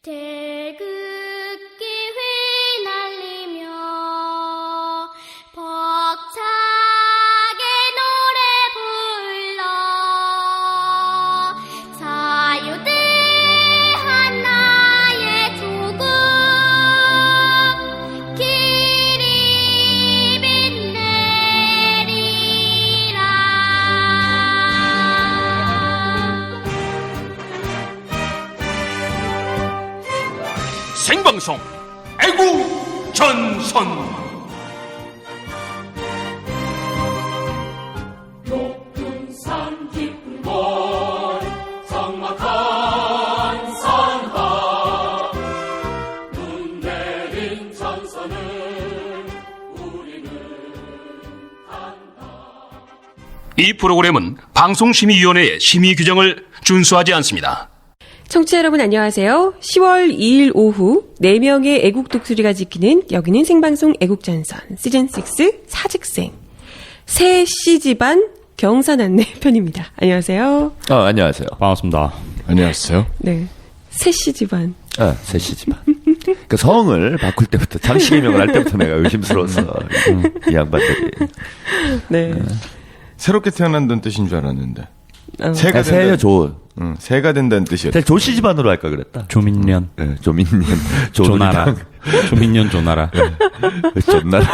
태극기 휘날리며 벅차게 노래 불러 자유대한 나의 조국 길이 빛내리라. 생방송 애국전선. 높은 산 깊은 곳 적막한 산하 눈 내린 전선을 우리는 간다. 이 프로그램은 방송심의위원회의 심의 규정을 준수하지 않습니다. 청취자 여러분 안녕하세요. 10월 2일 오후 4명의 애국 독수리가 지키는 여기는 생방송 애국전선 시즌6 사직생 새씨 집안 경산안내 편입니다. 안녕하세요. 안녕하세요. 반갑습니다. 안녕하세요. 네, 새씨 집안. 셋이 집안. 그 성을 바꿀 때부터 장씨개명을 할 때부터 내가 의심스러웠어. 이 양반들이. 네. 새롭게 태어난다는 뜻인 줄 알았는데. 새가 새요 조. 새가 된다는 뜻이었다. 조씨 집안으로 할까 그랬다. 조민련. 네, 조민련. 조나라. 조민련 조나라. 조나라.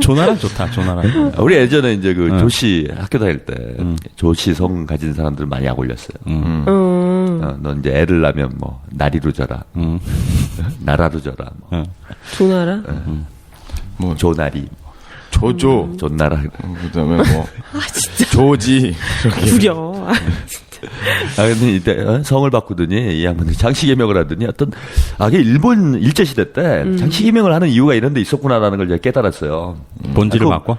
조나라 좋다. 조나라. 우리 예전에 이제 그 조씨 학교 다닐 때 조씨 성 가진 사람들 많이 약 올렸어요. 넌 이제 애를 낳으면 뭐 나리로 져라. 나라로 져라. 뭐. 조나라. 뭐 조나리. 조조. 존나라. 그다음에 뭐 조지. 구려. 근데 이때 성을 바꾸더니 이 양반들이 장씨개명을 하더니 어떤 그게 일본 일제시대 때 장씨개명을 하는 이유가 이런 데 있었구나라는 걸 제가 깨달았어요. 본질을 바꿔?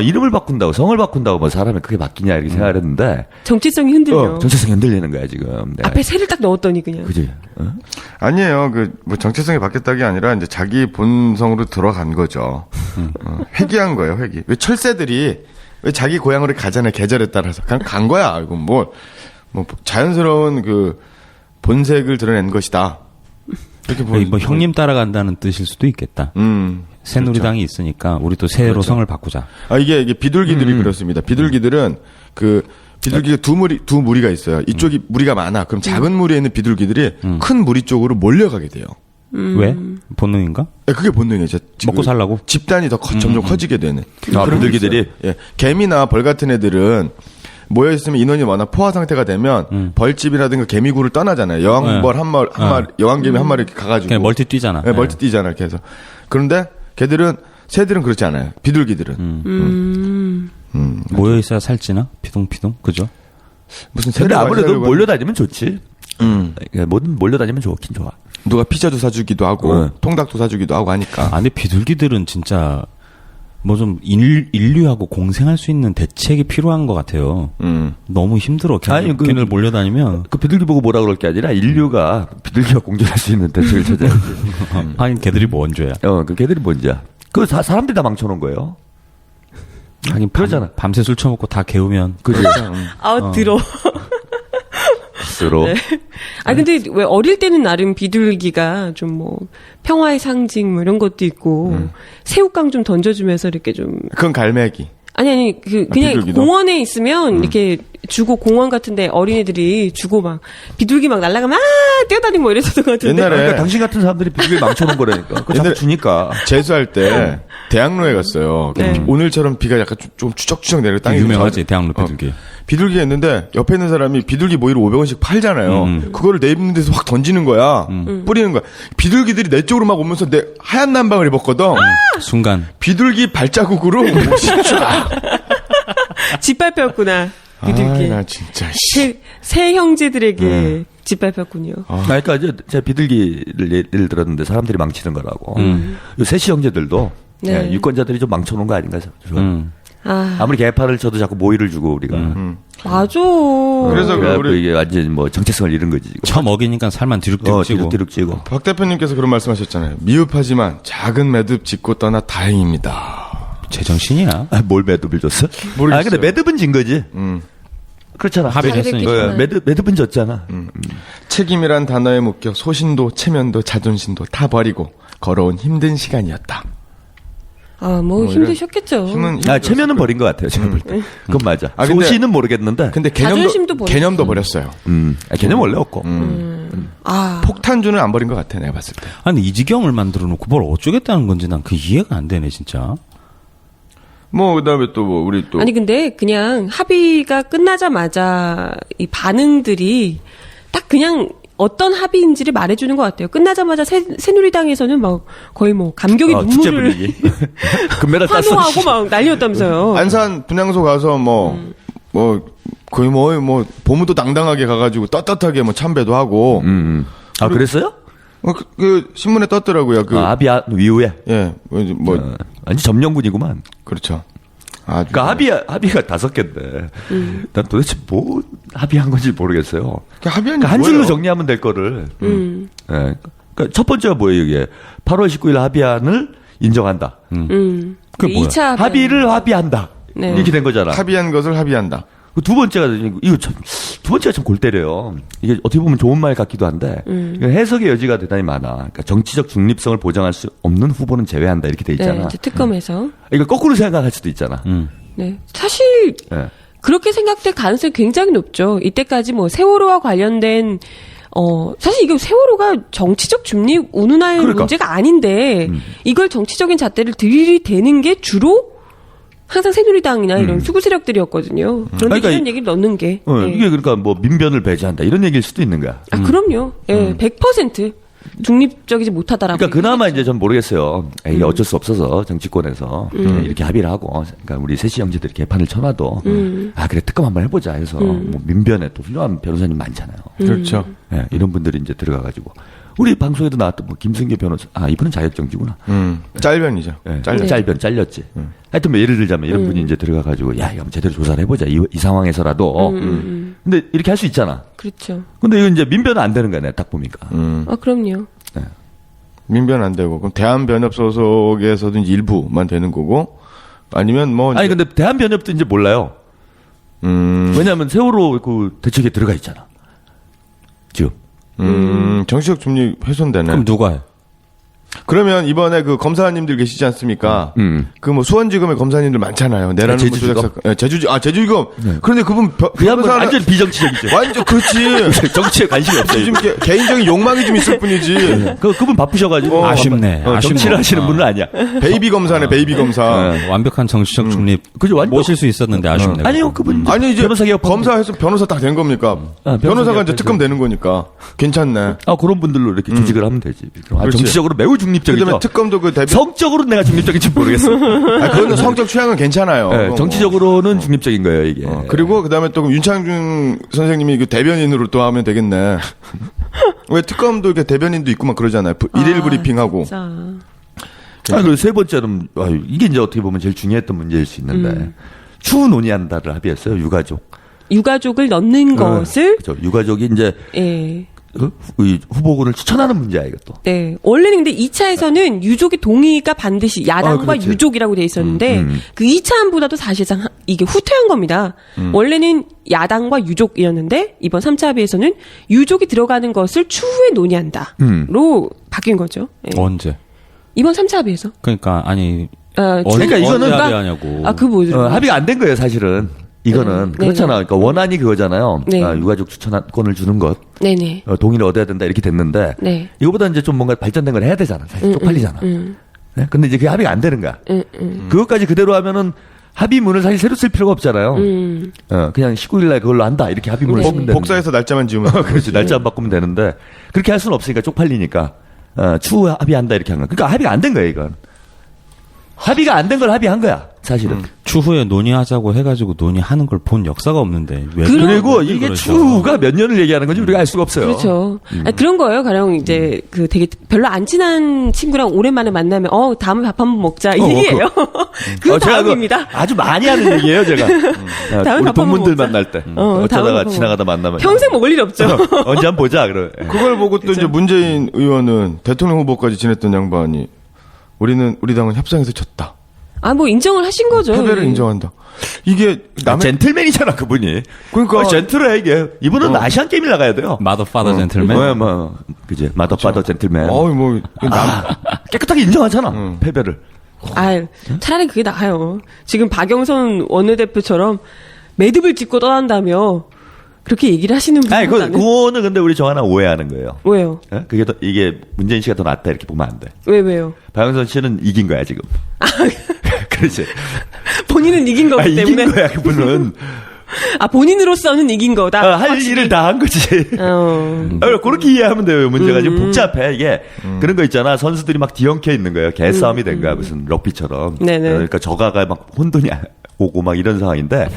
이름을 바꾼다고 성을 바꾼다고 뭐 사람이 크게 바뀌냐 이렇게 생각을 했는데 정체성이 흔들려. 정체성이 흔들리는 거야 지금. 앞에 새를 딱 넣었더니 그냥. 그지? 아니에요. 뭐 정체성이 바뀌었다는 게 아니라 이제 자기 본성으로 들어간 거죠. 회귀한 거예요, 회귀. 왜 철새들이 왜 자기 고향으로 가잖아요, 계절에 따라서. 그냥 간 거야. 이거 뭐 자연스러운 그 본색을 드러낸 것이다. 이렇게 뭐 형님 따라간다는 뜻일 수도 있겠다. 새누리당이 있으니까 우리 또 새로 그렇죠. 성을 바꾸자. 이게 비둘기들이 그렇습니다. 비둘기들은 비둘기가 두 무리가 있어요. 이쪽이 무리가 많아. 그럼 작은 무리에 있는 비둘기들이 큰 무리 쪽으로 몰려가게 돼요. 왜? 본능인가? 네, 그게 본능이죠. 먹고 살라고? 집단이 더 점점 커지게 되는. 그런 비둘기들이? 게 있어요. 예. 개미나 벌 같은 애들은 모여있으면 인원이 많아 포화 상태가 되면 벌집이라든가 개미굴을 떠나잖아요. 여왕벌 한 마리, 여왕개미 한 마리 이렇게 가가지고. 그냥 멀티 뛰잖아. 네, 멀티 뛰잖아, 이렇게 해서. 그런데 새들은 그렇지 않아요. 비둘기들은. 모여 있어야 살찌나? 피둥피둥. 그죠? 무슨 근데 새를 아무래도 가지려고 몰려다니면 좋지. 뭐든 몰려다니면 좋긴 좋아. 누가 피자도 사주기도 하고, 네. 통닭도 사주기도 하고 하니까. 근데 비둘기들은 진짜 뭐 좀 인류하고 공생할 수 있는 대책이 필요한 것 같아요. 너무 힘들어. 걔네를 몰려다니면. 그 비둘기 보고 뭐라 그럴 게 아니라 인류가 비둘기와 공존할 수 있는 대책을 찾아야지. 하긴 걔들이 뭐 원조야. 그 걔들이 뭔지야. 사람들이 다 망쳐놓은 거예요. 하긴 그러잖아. 밤새 술 처먹고 다 개우면. 그지? 들어. 스스로. 네. 근데 왜 어릴 때는 나름 비둘기가 좀 뭐 평화의 상징 뭐 이런 것도 있고 새우깡 좀 던져주면서 이렇게 좀 그건 갈매기. 아니 그냥 비둘기도? 공원에 있으면 이렇게 주고 공원 같은데 어린애들이 주고 막 비둘기 막 날아가면 뛰어다니고 뭐 이랬었던 것 같은데. 옛날에 그러니까 당신 같은 사람들이 비둘기 망쳐놓은 거라니까. 그거 자꾸 옛날에 주니까. 재수할 때 대학로에 갔어요. 네. 오늘처럼 비가 약간 좀 추적추적 내려 땅이 유명하지, 대학로 비둘기. 비둘기가 있는데 옆에 있는 사람이 비둘기 모이를 500원씩 팔잖아요. 그거를 내 입는 데서 확 던지는 거야. 뿌리는 거야. 비둘기들이 내 쪽으로 막 오면서 내 하얀 난방을 입었거든. 순간. 비둘기 발자국으로 옷이 쫙. 짓밟혔구나 비둘기. 나 진짜. 새 형제들에게 짓밟혔군요. 그러니까 제가 비둘기를 예를 들었는데 사람들이 망치는 거라고. 요 세시 형제들도 네. 유권자들이 좀 망쳐놓은 거 아닌가 싶어요. 아무리 개파를 쳐도 자꾸 모의를 주고 우리가. 맞아. 그래서 그래갖고 이게 완전 뭐 정체성을 잃은 거지. 지금. 처먹이니까 살만 뒤룩뒤룩 찌고. 뒤룩뒤룩 찌고. 박 대표님께서 그런 말씀하셨잖아요. 미흡하지만 작은 매듭 짚고 떠나 다행입니다. 제정신이야. 뭘 매듭을 줬어? 모르겠어요. 근데 매듭은 진 거지. 그렇잖아. 합의를 했으니까. 매듭은 졌잖아. 책임이란 단어에 묶여 소신도 체면도 자존심도 다 버리고 걸어온 힘든 시간이었다. 아, 뭐 힘드셨겠죠. 체면은 버린 것 같아요. 제가 볼 때. 그건 맞아. 아, 근데- 소신은 모르겠는데. 근데 자존심도 버렸어요. 개념도 버렸어요. 개념 원래 없고. 아, 폭탄주는 안 버린 것 같아, 내가 봤을 때. 아니 이 지경을 만들어 놓고 뭘 어쩌겠다는 건지 난 그 이해가 안 되네 진짜. 뭐, 그 다음에 또 뭐, 우리 또. 아니 근데 그냥 합의가 끝나자마자 이 반응들이 딱 그냥 어떤 합의인지를 말해주는 것 같아요. 끝나자마자 새누리당에서는 막 거의 뭐 감격의 축제 눈물을 분위기. 금메달 땄어. 환호하고 막 난리였다면서요. 안산 분향소 가서 거의 보무도 당당하게 가가지고 떳떳하게 뭐 참배도 하고. 아, 그랬어요? 그 신문에 떴더라고요. 아비아 이후에. 예, 완전 점령군이구만. 그렇죠. 아주. 그러니까 합의가 5개인데. 난 도대체 뭐 합의한 건지 모르겠어요. 합의한 그러니까 한 줄로 정리하면 될 거를. 예. 그러니까 첫 번째가 뭐예요, 이게? 8월 19일 합의안을 인정한다. 그게 뭐야? 2차 합의를 합의한다. 네. 이렇게 된 거잖아. 합의한 것을 합의한다. 그 두 번째가 두 번째가 좀 골 때려요. 이게 어떻게 보면 좋은 말 같기도 한데 이거 해석의 여지가 대단히 많아. 그러니까 정치적 중립성을 보장할 수 없는 후보는 제외한다 이렇게 돼 있잖아. 네, 이제 특검에서. 이거 거꾸로 생각할 수도 있잖아. 네. 사실 예. 그렇게 생각될 가능성이 굉장히 높죠. 이때까지 뭐 세월호와 관련된 사실 이게 세월호가 정치적 중립 운운할 그러니까. 문제가 아닌데 이걸 정치적인 잣대를 들이대는 게 주로 항상 새누리당이나 이런 수구 세력들이었거든요. 그런데 그러니까 이런 얘기를 넣는 게 예. 이게 그러니까 뭐 민변을 배제한다 이런 얘기일 수도 있는 거야. 아 그럼요. 예, 100% 중립적이지 못하다라고. 그러니까 그나마 얘기하죠. 이제 전 모르겠어요. 이게 어쩔 수 없어서 정치권에서 이렇게 합의를 하고, 그러니까 우리 세시 형제들이 개판을 쳐놔도 아 그래 특검 한번 해보자 해서 뭐 민변에 또 훌륭한 변호사님 많잖아요. 그렇죠. 예, 이런 분들이 이제 들어가가지고 우리 방송에도 나왔던 뭐 김승규 변호사, 이분은 자격정지구나. 짤변이죠. 예, 짤변. 짤변 잘렸지. 하여튼 뭐 예를 들자면 이런 분이 이제 들어가가지고 야 이거 한번 제대로 조사를 해보자 이 상황에서라도. 근데 이렇게 할 수 있잖아. 그렇죠. 근데 이거 이제 민변은 안 되는 거야 내가 딱 보니까. 아 그럼요. 민변 안 되고 그럼 대한변협 소속에서도 이제 일부만 되는 거고 아니면 뭐 아니 근데 대한변협도 이제 몰라요. 왜냐하면 세월호 그 대책에 들어가 있잖아. 지금. 정치적 중립 훼손되네. 그럼 누가 해? 그러면 이번에 그 검사님들 계시지 않습니까? 그 뭐 수원지검의 검사님들 많잖아요. 내라는 제주지검? 조작 사건. 제주지검. 그런데 그분 그 양반 완전 비정치적이죠. 완전 그렇지. 정치에 관심이 없어요. 좀 개인적인 욕망이 좀 있을 뿐이지. 그분 바쁘셔가지고 아쉽네. 정치를 하시는 분은 아니야. 베이비 검사네, 베이비 검사. 완벽한 정치적 중립 그죠, 완전- 모실 수 있었는데 아쉽네. 아니요 그분 아니 이제 변호사 개업 검사해서 변호사 딱 된 겁니까? 변호사가 이제 특검 되는 거니까 괜찮네. 그런 분들로 이렇게 조직을 하면 되지. 그렇지. 정치적으로 매우 중립적이죠. 그다음에 특검도 그 대변. 성적으로 내가 중립적인지 모르겠어. 그거는 성적 취향은 괜찮아요. 네, 그거 정치적으로는 중립적인 거예요 이게. 그리고 그다음에 또 윤창중 선생님이 그 대변인으로 또 하면 되겠네. 왜 특검도 이렇게 대변인도 있고 막 그러잖아요. 일일 브리핑하고. 진짜. 그 세 번째는 이게 이제 어떻게 보면 제일 중요했던 문제일 수 있는데 추후 논의한다를 합의했어요 유가족. 유가족을 넣는 것을 그렇죠. 유가족이 이제 예. 이 후보군을 추천하는 문제야 이것도. 네. 원래는 근데 2차에서는 유족의 동의가 반드시 야당과 그렇지. 유족이라고 돼 있었는데 그 2차안보다도 사실상 이게 후퇴한 겁니다. 원래는 야당과 유족이었는데 이번 3차 합의에서는 유족이 들어가는 것을 추후에 논의한다로 바뀐 거죠. 예. 언제? 이번 3차 합의에서. 그러니까 아니 그러니까 이거는 언제 합의하냐고. 그 뭐 합의가 안 된 거예요 사실은. 이거는 네, 그렇잖아. 네. 그러니까 원안이 그거잖아요. 네. 유가족 추천권을 주는 것, 네네. 동의를 얻어야 된다 이렇게 됐는데 네. 이거보다 이제 좀 뭔가 발전된 걸 해야 되잖아. 사실 쪽팔리잖아. 네? 근데 이제 그게 합의가 안 되는 거야. 그것까지 그대로 하면은 합의문을 사실 새로 쓸 필요가 없잖아요. 그냥 19일날 그걸로 한다 이렇게 합의문을 쓰면 되는데. 복사해서 날짜만 지우면. 그렇지. 날짜 안 바꾸면 되는데 그렇게 할 수는 없으니까 쪽팔리니까 추후 합의한다 이렇게 한 거야. 그러니까 합의가 안 된 거야 이건. 합의가 안 된 걸 합의한 거야 사실은. 추후에 논의하자고 해가지고 논의하는 걸 본 역사가 없는데 왜 그리고 왜 이게 그러죠? 추후가 몇 년을 얘기하는 건지 우리가 알 수가 없어요. 그렇죠. 그런 거예요. 가령 이제 그 되게 별로 안 친한 친구랑 오랜만에 만나면 다음에 밥 한번 먹자 이 얘기예요. 그 제가 다음입니다. 아주 많이 하는 얘기예요, 제가. 다음에 우리 밥 한번 동문들 먹자. 만날 때. 다음에 밥 어쩌다가 한번 지나가다 만나면. 평생 먹을 일 없죠. 언제 한번 보자, 그래. 그걸 보고 또 이제 문재인 의원은 대통령 후보까지 지냈던 양반이 우리 당은 협상에서 졌다. 뭐 인정을 하신 거죠. 패배를 인정한다. 이게 남의 젠틀맨이잖아 그분이. 그러니까 젠틀해 이게. 이분은 아시안 게임을 나가야 돼요. 마더 파더 젠틀맨. 뭐 그지. 마더 파더 젠틀맨. 뭐 깨끗하게 인정하잖아. 패배를. 아, 차라리 그게 나아요. 지금 박영선 원내대표처럼 매듭을 짓고 떠난다며 그렇게 얘기를 하시는 아니, 분은 그거는 근데 우리 정 하나 오해하는 거예요. 왜요? 예? 그게 더, 이게 문재인 씨가 더 낫다 이렇게 보면 안 돼. 왜요? 박영선 씨는 이긴 거야 지금. 그렇지. 본인은 이긴 거기 이긴 때문에. 거야 그분은. 본인으로서는 이긴 거다. 할 일을 다 한 거지. 그렇게 이해하면 돼요. 문제가 지금 복잡해 이게. 그런 거 있잖아. 선수들이 막 뒤엉켜 있는 거예요. 개싸움이 된 거야 무슨 럭비처럼. 네네. 그러니까 저가가 막 혼돈이 오고 막 이런 상황인데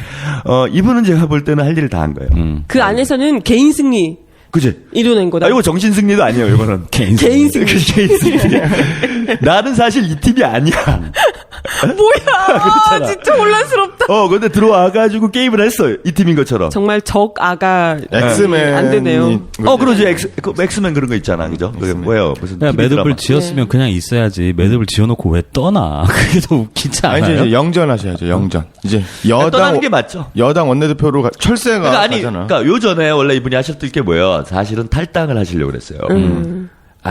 이분은 제가 볼 때는 할 일을 다 한 거예요. 그 안에서는 개인 승리 그치? 이뤄낸 거다. 이거 정신 승리도 아니에요. 이거는 개인 승리. 개인 승리. 나는 사실 이 팀이 아니야. 뭐야? 진짜 혼란스럽다. 근데 들어와가지고 게임을 했어요. 이 팀인 것처럼. 정말 적아가 엑스맨 안 되네요. 그러지. 엑스맨 그런 거 있잖아. 그죠? 그게 뭐예요? 무슨 그냥 TV 매듭을 드라마. 지었으면 그냥 있어야지. 매듭을 지어놓고 왜 떠나? 그게 더 웃기지 않아요? 이제 영전 하셔야죠. 영전. 이제 떠나는 게 맞죠. 여당 원내대표로 철새가 그러니까 가잖아. 그러니까 요 전에 원래 이분이 하셨던 게 뭐예요? 사실은 탈당을 하시려고 그랬어요.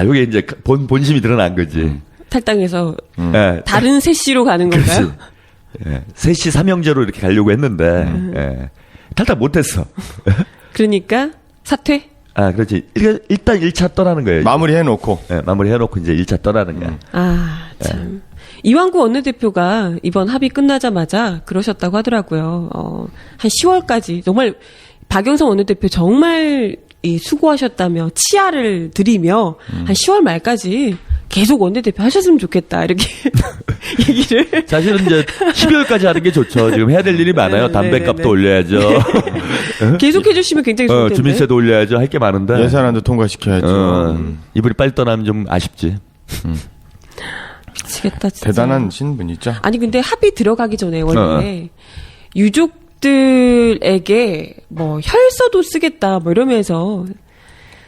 이게 이제 본심이 드러난 거지. 탈당해서 예. 다른 세시로 가는 건가요? 예. 셋이 삼형제로 이렇게 가려고 했는데 예. 탈당 못했어. 그러니까 사퇴? 그렇지. 일단 1차 떠나는 거예요. 마무리해놓고. 마무리해놓고 이제 1차 떠나는 거야. 참. 이완구 원내대표가 이번 합의 끝나자마자 그러셨다고 하더라고요. 한 10월까지 정말 박영선 원내대표 정말 수고하셨다며 치아를 드리며 한 10월 말까지 계속 원내대표 하셨으면 좋겠다 이렇게 얘기를. 사실은 이제 12월까지 하는 게 좋죠. 지금 해야 될 일이 많아요. 담배값도 올려야죠. 계속 해주시면 굉장히 좋을 텐데. 주민세도 올려야죠. 할 게 많은데. 예산안도 통과시켜야죠. 이분이 빨리 떠나면 좀 아쉽지. 미치겠다 진짜. 대단한 신분이죠. 아니 근데 합의 들어가기 전에 원래 유족들에게 뭐 혈서도 쓰겠다 뭐 이러면서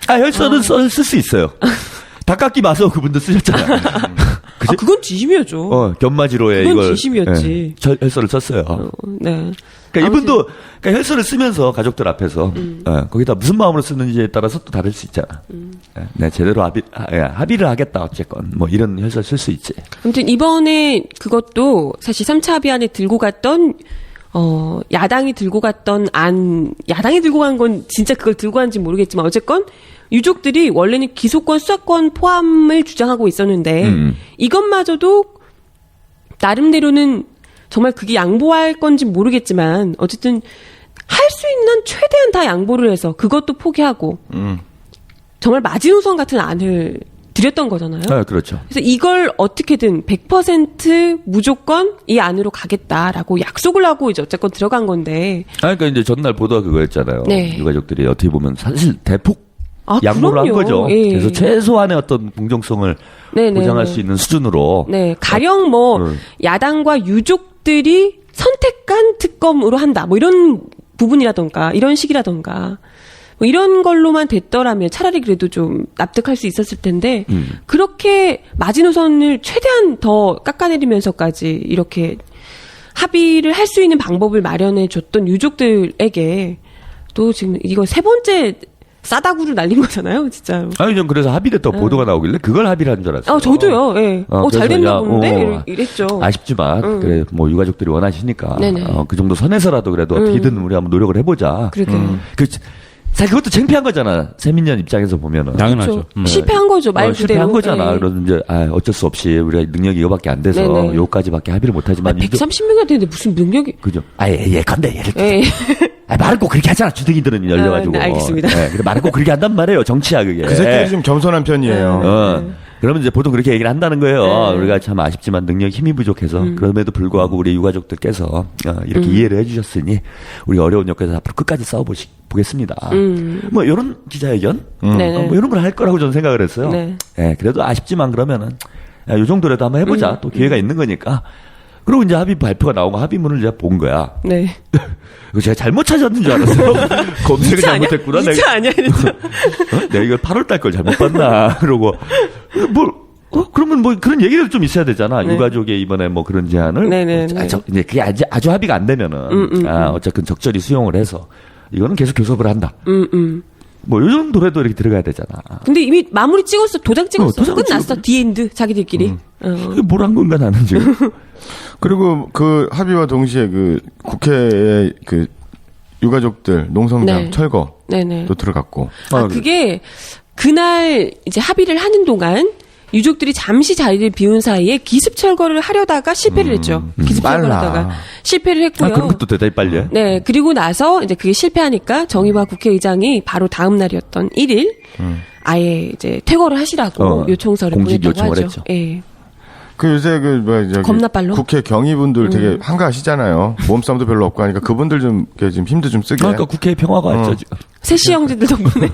혈서는 쓸 수 있어요. 닭깎기 마서 그분도 쓰셨잖아요. 그건 진심이었죠. 견마지로에 그건 이걸 진심이었지. 혈서를 썼어요. 네. 그러니까 이분도 그러니까 혈서를 쓰면서 가족들 앞에서 거기다 무슨 마음으로 쓰는지에 따라서 또 다를 수 있잖아. 네, 제대로 합의를 하겠다 어쨌건 뭐 이런 혈서 쓸 수 있지. 아무튼 이번에 그것도 사실 3차 합의안에 들고 갔던 야당이 들고 갔던 야당이 들고 간 건 진짜 그걸 들고 간지 모르겠지만 어쨌건 유족들이 원래는 기소권, 수사권 포함을 주장하고 있었는데 이것마저도 나름대로는 정말 그게 양보할 건지 모르겠지만 어쨌든 할 수 있는 최대한 다 양보를 해서 그것도 포기하고 정말 마지노선 같은 안을 드렸던 거잖아요. 그렇죠. 그래서 이걸 어떻게든 100% 무조건 이 안으로 가겠다라고 약속을 하고 이제 어쨌건 들어간 건데. 그러니까 이제 전날 보도가 그거였잖아요. 네. 유가족들이 어떻게 보면 사실 대폭 양보를 한 거죠. 예. 그래서 최소한의 어떤 공정성을 보장할 수 있는 수준으로. 네, 가령 야당과 유족들이 선택한 특검으로 한다. 뭐 이런 부분이라던가 이런 식이라던가. 뭐 이런 걸로만 됐더라면 차라리 그래도 좀 납득할 수 있었을 텐데 그렇게 마지노선을 최대한 더 깎아내리면서까지 이렇게 합의를 할 수 있는 방법을 마련해 줬던 유족들에게 또 지금 이거 세 번째 싸다구를 날린 거잖아요, 진짜. 전 그래서 합의됐다고 보도가 나오길래 그걸 합의를 한 줄 알았어요. 저도요. 예. 잘 됐나 본데 이랬죠. 아쉽지만 그래 뭐 유가족들이 원하시니까 네네. 그 정도 선에서라도 그래도 어떻게든 우리 한번 노력을 해보자. 그러게요. 사실 그것도 창피한 거잖아. 세민년 입장에서 보면은. 당연하죠. 실패한 거죠, 말 그대로. 실패한 거잖아. 네. 그래서 이제 어쩔 수 없이 우리가 능력이 이거밖에 안 돼서 네네. 요까지밖에 합의를 못하지만 130명이 되는데 무슨 능력이? 그죠? 근데 예를 들어. 예. 말은 꼭 그렇게 하잖아. 주둥이들은 열려가지고. 네, 알겠습니다. 근데 말은 꼭 그렇게 한단 말이에요. 정치야 그게. 그 새끼들이 좀 겸손한 편이에요. 그러면 이제 보통 그렇게 얘기를 한다는 거예요. 네. 우리가 참 아쉽지만 능력이 힘이 부족해서 그럼에도 불구하고 우리 유가족들께서 이렇게 이해를 해주셨으니 우리 어려운 역에서 앞으로 끝까지 싸워보겠습니다. 뭐 이런 기자회견, 뭐 이런 걸 할 거라고 저는 생각을 했어요. 네. 그래도 아쉽지만 그러면은 이 정도라도 한번 해보자. 또 기회가 있는 거니까. 그리고 이제 합의 발표가 나오고 합의문을 제가 본 거야. 네. 이거 제가 잘못 찾았는 줄 알았어요. 검색을 잘못했구나. 진짜 아니야, 진짜. 내가 이걸 8월달 걸 잘못 봤나. 그러고 그러면 뭐 그런 얘기를 좀 있어야 되잖아. 유가족의 이번에 뭐 그런 제안을. 네네네. 이제 그게 아주 합의가 안 되면은, 어쨌든 적절히 수용을 해서, 이거는 계속 교섭을 한다. 뭐 요즘 노래도 이렇게 들어가야 되잖아. 근데 이미 마무리 찍었어. 도장 찍었어. 도장 끝났어. 찍었어. 디엔드. 자기들끼리. 이게 뭘 한 건가 나는 지금. 그리고 그 합의와 동시에 그 국회의 그 유가족들 농성장 네. 철거도 네네. 들어갔고. 그게 그날 이제 합의를 하는 동안 유족들이 잠시 자리를 비운 사이에 기습 철거를 하려다가 실패를 했죠. 기습 철거를 빨라. 하다가 실패를 했고요. 그런 것도 대단히 빨리 해. 네, 그리고 나서 이제 그게 실패하니까 정의화 국회의장이 바로 다음 날이었던 1일 아예 이제 퇴거를 하시라고 요청서를 공식 보냈다고 요청을 하죠. 했죠. 예. 그 요새 그 뭐야 저기 겁나 빨로? 국회 경위분들 되게 한가하시잖아요. 몸싸움도 별로 없고 하니까 그분들 좀 힘도 좀 쓰게. 그러니까 국회에 평화가 왔죠 지금. 세시 형제들 덕분에.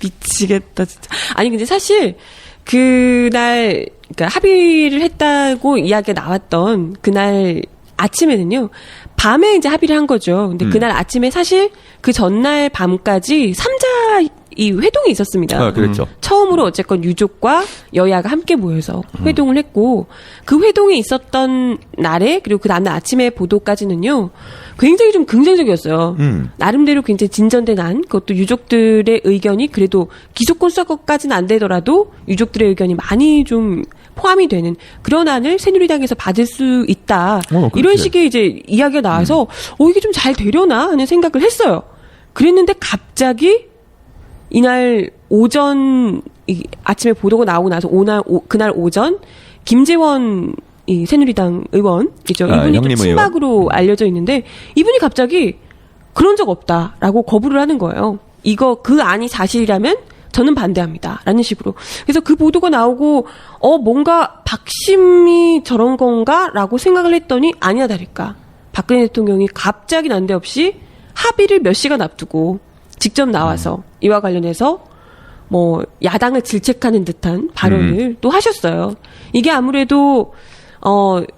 미치겠다, 진짜. 아니, 근데 사실, 그날, 그러니까 합의를 했다고 이야기가 나왔던 그날 아침에는요, 밤에 이제 합의를 한 거죠. 근데 그날 아침에 사실 그 전날 밤까지 3자 이 회동이 있었습니다. 그랬죠. 처음으로 어쨌건 유족과 여야가 함께 모여서 회동을 했고 그 회동이 있었던 날에 그리고 그 다음날 아침에 보도까지는요 굉장히 좀 긍정적이었어요. 나름대로 굉장히 진전된 안 그것도 유족들의 의견이 그래도 기소권 수사권까지는 안 되더라도 유족들의 의견이 많이 좀 포함이 되는 그런 안을 새누리당에서 받을 수 있다. 이런 식의 이제 이야기가 나와서 이게 좀 잘 되려나 하는 생각을 했어요. 그랬는데 갑자기 이날 오전 아침에 보도가 나오고 나서 그날 오전 김재원 이 새누리당 의원이죠. 이분이 좀 친박으로 알려져 있는데 이분이 갑자기 그런 적 없다라고 거부를 하는 거예요. 이거 그 안이 사실이라면 저는 반대합니다라는 식으로. 그래서 그 보도가 나오고 뭔가 박심이 저런 건가라고 생각을 했더니 아니야 다를까. 박근혜 대통령이 갑자기 난데없이 합의를 몇 시간 앞두고 직접 나와서 이와 관련해서 뭐 야당을 질책하는 듯한 발언을 또 하셨어요. 이게 아무래도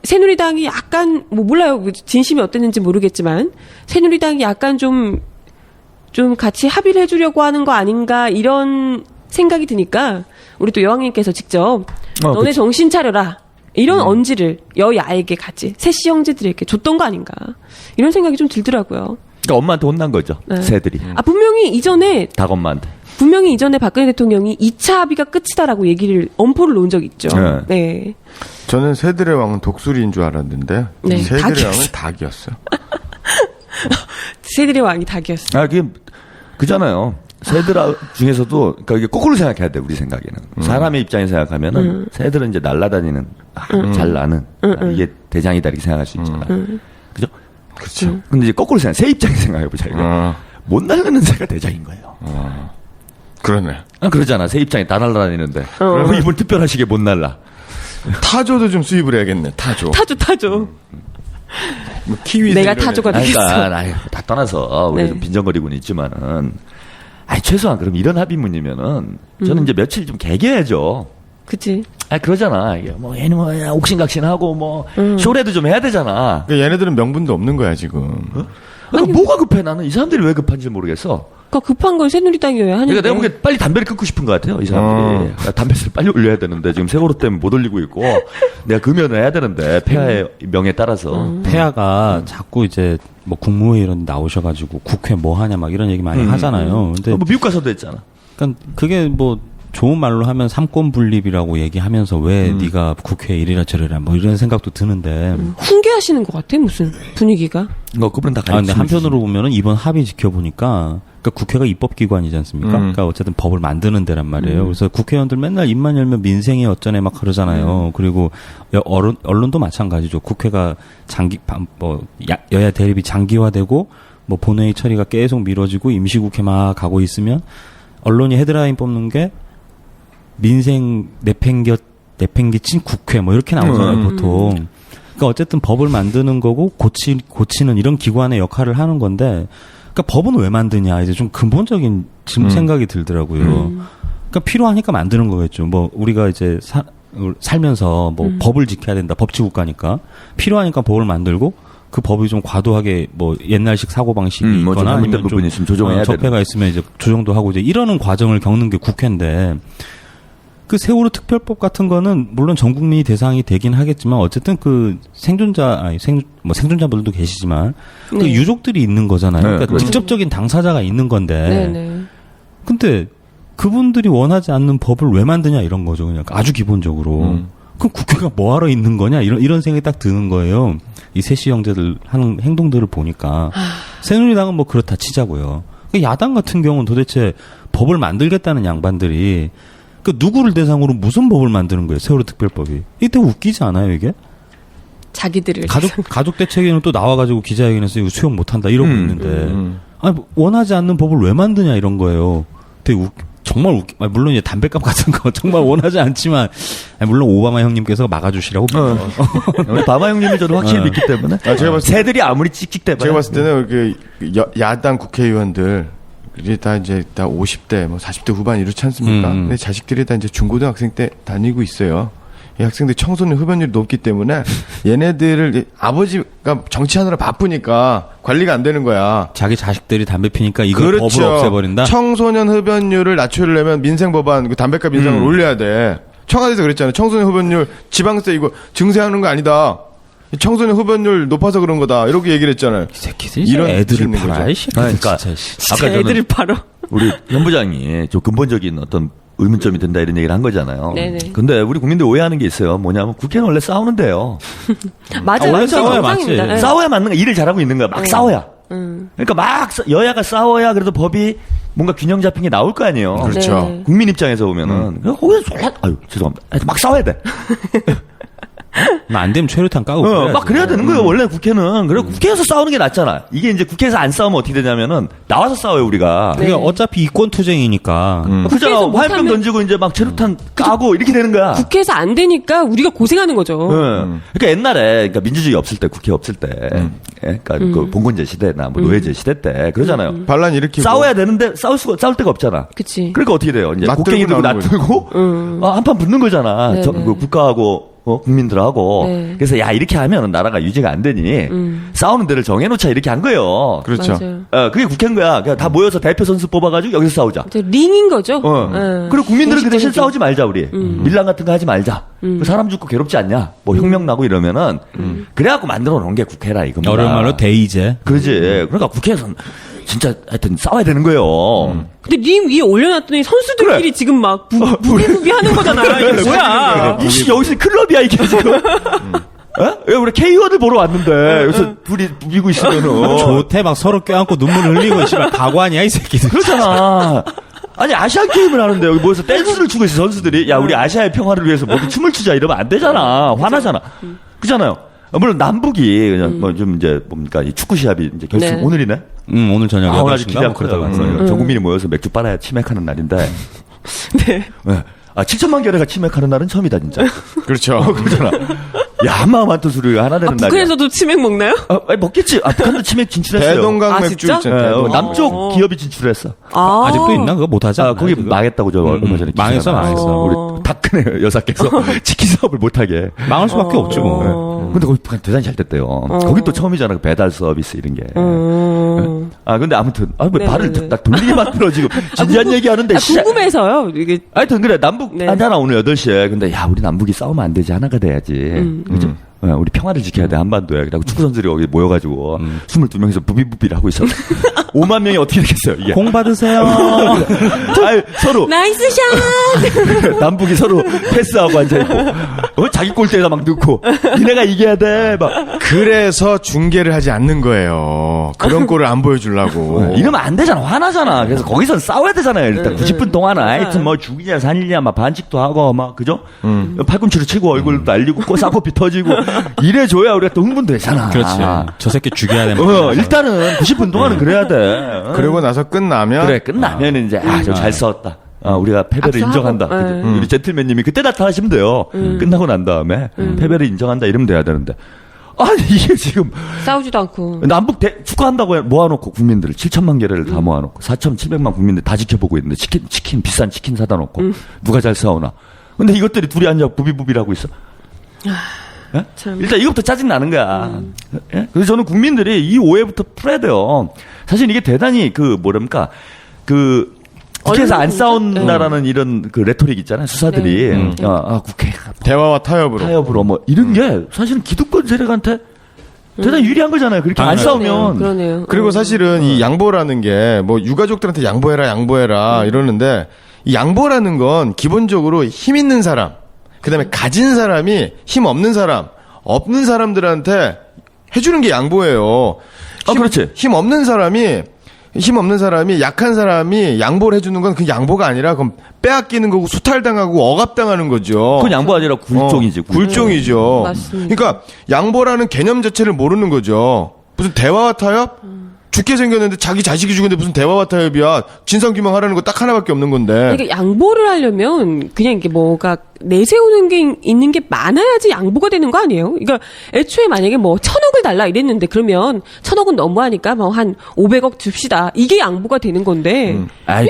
새누리당이 약간 뭐 몰라요. 진심이 어땠는지 모르겠지만 새누리당이 약간 좀 같이 합의를 해주려고 하는 거 아닌가 이런 생각이 드니까 우리 또 여왕님께서 직접 너네 정신 차려라 이런 언지를 여야에게 같이 세씨 형제들에게 줬던 거 아닌가 이런 생각이 좀 들더라고요. 그러니까 엄마한테 혼난 거죠. 네. 새들이. 분명히 이전에 닭엄마한테. 분명히 이전에 박근혜 대통령이 2차 합의가 끝이다라고 얘기를 엄포를 놓은 적이 있죠. 네. 저는 새들의 왕은 독수리인 줄 알았는데 네, 새들의 닭이었어요. 왕은 닭이었어요. 새들의 왕이 닭이었어요. 그게 그잖아요. 새들 중에서도 그러니까 이게 거꾸로 생각해야 돼 우리 생각에는. 사람의 입장에서 생각하면은 새들은 이제 날아다니는 잘 나는 이게 대장이다 이렇게 생각할 수 있잖아. 그죠? 그렇죠. 근데 이제 거꾸로 새 입장에서 생각해보자 이거. 못 날르는 새가 대장인 거예요. 그러네. 그러잖아. 새 입장에 다 날아다니는데. 그럼 이분 특별하시게 못 날라. 타조도 좀 수입을 해야겠네. 타조. 뭐 키위. 내가 타조가 되겠어. 그러니까 다 떠나서 우리 네. 좀 빈정거리고는 있지만은 최소한 그럼 이런 합의문이면은 저는 이제 며칠 좀 개겨야죠. 그치. 그러잖아. 이게 뭐 얘는 뭐 옥신각신하고 뭐 쇼레도 좀 해야 되잖아. 그러니까 얘네들은 명분도 없는 거야 지금. 그러니까 뭐가 급해 나는 이 사람들이 왜 급한지 모르겠어. 그러니까 급한 건 새누리당이어야 하는데. 그러니까 내가 보기엔 빨리 담배를 끊고 싶은 것 같아요 이 사람들이. 담배를 빨리 올려야 되는데 지금 세월호 때문에 못 올리고 있고 내가 금연을 해야 되는데 폐하의 명에 따라서. 폐하가 자꾸 이제 뭐 국무회의 이런 데 나오셔가지고 국회 뭐 하냐 막 이런 얘기 많이 하잖아요. 근데 뭐 미국 가서도 했잖아. 그러니까 그게 뭐 좋은 말로 하면 삼권 분립이라고 얘기하면서 왜 네가 국회에 이래라 저래라 뭐 이런 생각도 드는데 훈계하시는 것 같아 무슨 분위기가. 그분은 다 근데 한편으로 보면은 이번 합의 지켜보니까 그러니까 국회가 입법기관이지 않습니까? 그러니까 어쨌든 법을 만드는 데란 말이에요. 그래서 국회의원들 맨날 입만 열면 민생이 어쩌네 막 그러잖아요. 그리고 언론도 마찬가지죠. 국회가 여야 대립이 장기화되고 뭐 본회의 처리가 계속 미뤄지고 임시국회 막 가고 있으면 언론이 헤드라인 뽑는 게 민생 내팽개친 국회 뭐 이렇게 나오잖아요 보통. 그러니까 어쨌든 법을 만드는 거고 고치는 이런 기관의 역할을 하는 건데, 그러니까 법은 왜 만드냐 이제 좀 근본적인 생각이 들더라고요. 그러니까 필요하니까 만드는 거겠죠. 뭐 우리가 이제 살면서 뭐 법을 지켜야 된다, 법치국가니까 필요하니까 법을 만들고. 그 법이 좀 과도하게 뭐 옛날식 사고 방식이 있거나 아니면 좀 부분이 있으면 조정해야 적폐가 있으면 이제 조정도 하고 이제 이러는 과정을 겪는 게 국회인데 그 세월호 특별법 같은 거는 물론 전 국민이 대상이 되긴 하겠지만 어쨌든 그 생존자분들도 계시지만 그 네. 유족들이 있는 거잖아요. 네, 그러니까 그렇죠. 직접적인 당사자가 있는 건데. 네네. 근데 그분들이 원하지 않는 법을 왜 만드냐 이런 거죠. 그냥 아주 기본적으로. 그럼 국회가 뭐하러 있는 거냐 이런 생각이 딱 드는 거예요. 이 세시 형제들 하는 행동들을 보니까 새누리당은 뭐 그렇다 치자고요. 야당 같은 경우는 도대체 법을 만들겠다는 양반들이 그 누구를 대상으로 무슨 법을 만드는 거예요? 세월호 특별법이. 이게 되게 웃기지 않아요 이게? 자기들을. 가족 대책에는 또 나와가지고 기자회견에서 이거 수용 못한다 이러고 있는데 아니 뭐 원하지 않는 법을 왜 만드냐 이런 거예요. 되게 정말 물론 이제 담배값 같은 거 정말 원하지 않지만 물론 오바마 형님께서 막아주시라고 바마 형님이 저도 확실히 믿기 때문에 제가 봤을 새들이 아무리 찍찍대봐야 제가 봤을 때는 야당 국회의원들 이제 다 50대, 뭐 40대 후반 이렇지 않습니까? 근데 자식들이 다 이제 중고등학생 때 다니고 있어요. 이 학생들 청소년 흡연율이 높기 때문에 얘네들을 아버지가 정치하느라 바쁘니까 관리가 안 되는 거야. 자기 자식들이 담배 피니까 이걸 법을 없애버린다? 청소년 흡연율을 낮추려면 민생법안, 그 담배값 인상을 올려야 돼. 청와대에서 그랬잖아요. 청소년 흡연율 지방세 이거 증세하는 거 아니다. 청소년 흡연율 높아서 그런 거다. 이렇게 얘기를 했잖아요. 이 새끼들이 이런 애들을 팔아, 이 새끼들 그러니까 진짜. 아까 애들을 저는 바로. 우리 현 부장이 좀 근본적인 어떤 의문점이 든다 이런 얘기를 한 거잖아요. 네네. 근데 우리 국민들 오해하는 게 있어요. 뭐냐면 국회는 원래 싸우는데요. 맞아요. 원래 그게 싸워야 정상입니다. 맞지. 네. 싸워야 맞는 거야. 일을 잘하고 있는 거야. 막 싸워야. 그러니까 막 여야가 싸워야 그래도 법이 뭔가 균형 잡힌 게 나올 거 아니에요. 그렇죠. 네. 국민 입장에서 보면은 거기서 아유 죄송합니다. 막 싸워야 돼. 안 되면 최루탄 까고 그래야지. 막 그래야 되는 거예요. 원래 국회는. 그래 국회에서 싸우는 게 낫잖아. 이게 이제 국회에서 안 싸우면 어떻게 되냐면은 나와서 싸워요 우리가. 그게 어차피 이권 투쟁이니까. 그렇잖아. 국회에서 화염병 못하면- 던지고 이제 막 체류탄 까고 이렇게 되는 거야. 국회에서 안 되니까 우리가 고생하는 거죠. 그러니까 옛날에 그러니까 민주주의 없을 때 국회 없을 때, 그러니까 그 봉건제 시대나 뭐 노예제 시대 때 그러잖아요. 반란 일으키고 싸워야 되는데 싸울 데가 없잖아. 그치. 그러니까 어떻게 돼요? 이제 낯들고 곡괭이 들고 나오는 낯들고 한판 붙는 거잖아. 네네. 그 국가하고 국민들하고. 네. 그래서 야 이렇게 하면 나라가 유지가 안 되니 싸우는 데를 정해놓자 이렇게 한 거예요. 그렇죠. 맞아요. 그게 국회인 거야. 그냥 다 모여서 대표 선수 뽑아가지고 여기서 싸우자. 저 링인 거죠. 네. 그리고 국민들은 그 대신 공식적이게. 싸우지 말자 우리. 밀란 같은 거 하지 말자. 그 사람 죽고 괴롭지 않냐. 뭐 혁명 나고 이러면은 그래갖고 만들어 놓은 게 국회라 이겁니다. 어려운 말로 대의제. 그러지. 그러니까 국회에서는 진짜 하여튼 싸워야 되는 거예요. 근데 링 위에 올려놨더니 선수들끼리 그래. 지금 막 부비부비 하는 거잖아. 이게 뭐야. 이씨 여기서 클럽이야 이게 지금. 어? 우리 K의원을 보러 왔는데 여기서 둘이 부비고 있으면은 좋대 막 서로 껴안고 눈물 흘리고 씨발 가관이야 이 새끼들. 그렇잖아. 아니 아시안 게임을 하는데 여기 모여서 댄스를 추고 있어 선수들이. 야 우리 아시아의 평화를 위해서 뭐 춤을 추자 이러면 안 되잖아. 화나잖아. 그렇잖아요. 물론 남북이 그냥 뭐 좀 이제 뭡니까 이 축구 시합이 이제 결승 네. 오늘이네. 오늘 저녁에 아주 8시인가 기대하고 뭐 그러다가. 그러다가 전 국민이 모여서 맥주 빨아야 치맥하는 날인데. 네. 네. 7천만 개래가 치맥하는 날은 처음이다 진짜. 그렇죠. 그러잖아. 야 한마음 한뜻 소리가 하나 되는 날이야. 북한에서도 치맥 먹나요? 아니, 먹겠지. 북한도 치맥 진출했어요. 대동강 아, 맥주 진짜? 있잖아요. 네, 남쪽 기업이 진출했어. 아직도 있나 그거 못하지 않나요, 거기 지금? 망했다고 저 얼마 전에 망했어, 기사가 나왔어. 망했어. 우리 박근혜 여사께서 치킨 사업을 못하게. 망할 수밖에 없지 뭐. 근데 거기 북한 대단히 잘 됐대요. 거기 또 처음이잖아. 그 배달 서비스 이런 게. 근데 아무튼 왜 네네네. 발을 딱 돌리기만 들어 지금 진지한 얘기하는데. 궁금해서요. 이게 하여튼 그래 남북 네. 하잖아 오늘 8시에. 근데 야 우리 남북이 싸우면 안 되지 하나가 돼야지. 그죠? 우리 평화를 지켜야 돼 한반도에. 그리고 축구 선수들이 여기 모여가지고 22명이서 부비부비를 하고 있어. 5만 명이 어떻게 되겠어요 이게? 공 받으세요. 아이, 서로 나이스 샷. 남북이 서로 패스하고 앉아있고 자기 골대에다 막 넣고 니네가 이겨야 돼 막. 그래서 중계를 하지 않는 거예요. 그런 꼴을 안 보여주려고. 이러면 안 되잖아. 화나잖아. 그래서 거기선 싸워야 되잖아요. 일단 90분 동안은 하여튼 뭐 죽이냐 살리냐 막 반칙도 하고 막 그죠? 팔꿈치로 치고 얼굴도 날리고 쌍코피 터지고 이래줘야 우리가 또 흥분되잖아. 그렇지. 저 새끼 죽여야 되는 일단은 90분 동안은 그래야 돼. 그리고 나서 끝나면 그래 끝나면은 이제 저 잘 싸웠다. 우리가 패배를 악수하고, 인정한다. 네. 그죠? 우리 젠틀맨님이 그때 나타나시면 돼요. 끝나고 난 다음에 패배를 인정한다 이러면 돼야 되는데. 아니 이게 지금 싸우지도 않고. 남북 축하한다고 모아놓고 국민들을 7천만 개를 다 모아놓고 4,700만 국민들 다 지켜보고 있는데 치킨 비싼 치킨 사다 놓고 누가 잘 싸우나. 근데 이것들이 둘이 앉아 부비부비를 하고 있어. 예? 일단 이것부터 짜증 나는 거야. 예? 그래서 저는 국민들이 이 오해부터 풀어야 돼요. 사실 이게 대단히 뭐랍니까 국회에서 안 언론이죠. 싸운다라는 이런 그 레토릭 있잖아요. 수사들이. 국회 대화와 타협으로. 뭐 이런 게 사실은 기득권 세력한테 대단히 유리한 거잖아요. 그렇게 안 싸우면. 그러네요. 그리고 사실은 이 양보라는 게 뭐 유가족들한테 양보해라 이러는데 이 양보라는 건 기본적으로 힘 있는 사람, 그다음에 가진 사람이 힘 없는 사람들한테 해주는 게 양보예요. 그렇지. 힘 없는 사람이 약한 사람이 양보를 해주는 건 그 양보가 아니라 그럼 빼앗기는 거고 수탈당하고 억압당하는 거죠. 그건 양보 아니라 굴종이지. 굴종이죠. 맞습니다. 그러니까 양보라는 개념 자체를 모르는 거죠. 무슨 대화와 타협? 죽게 생겼는데 자기 자식이 죽은데 무슨 대화와 타협이야. 진상규명하라는 거 딱 하나밖에 없는 건데. 이게 양보를 하려면 그냥 이게 뭐가 내세우는 게 있는 게 많아야지 양보가 되는 거 아니에요? 그러니까 애초에 만약에 뭐 1,000억을 달라 이랬는데 그러면 1,000억은 너무하니까 뭐 한 500억 줍시다. 이게 양보가 되는 건데.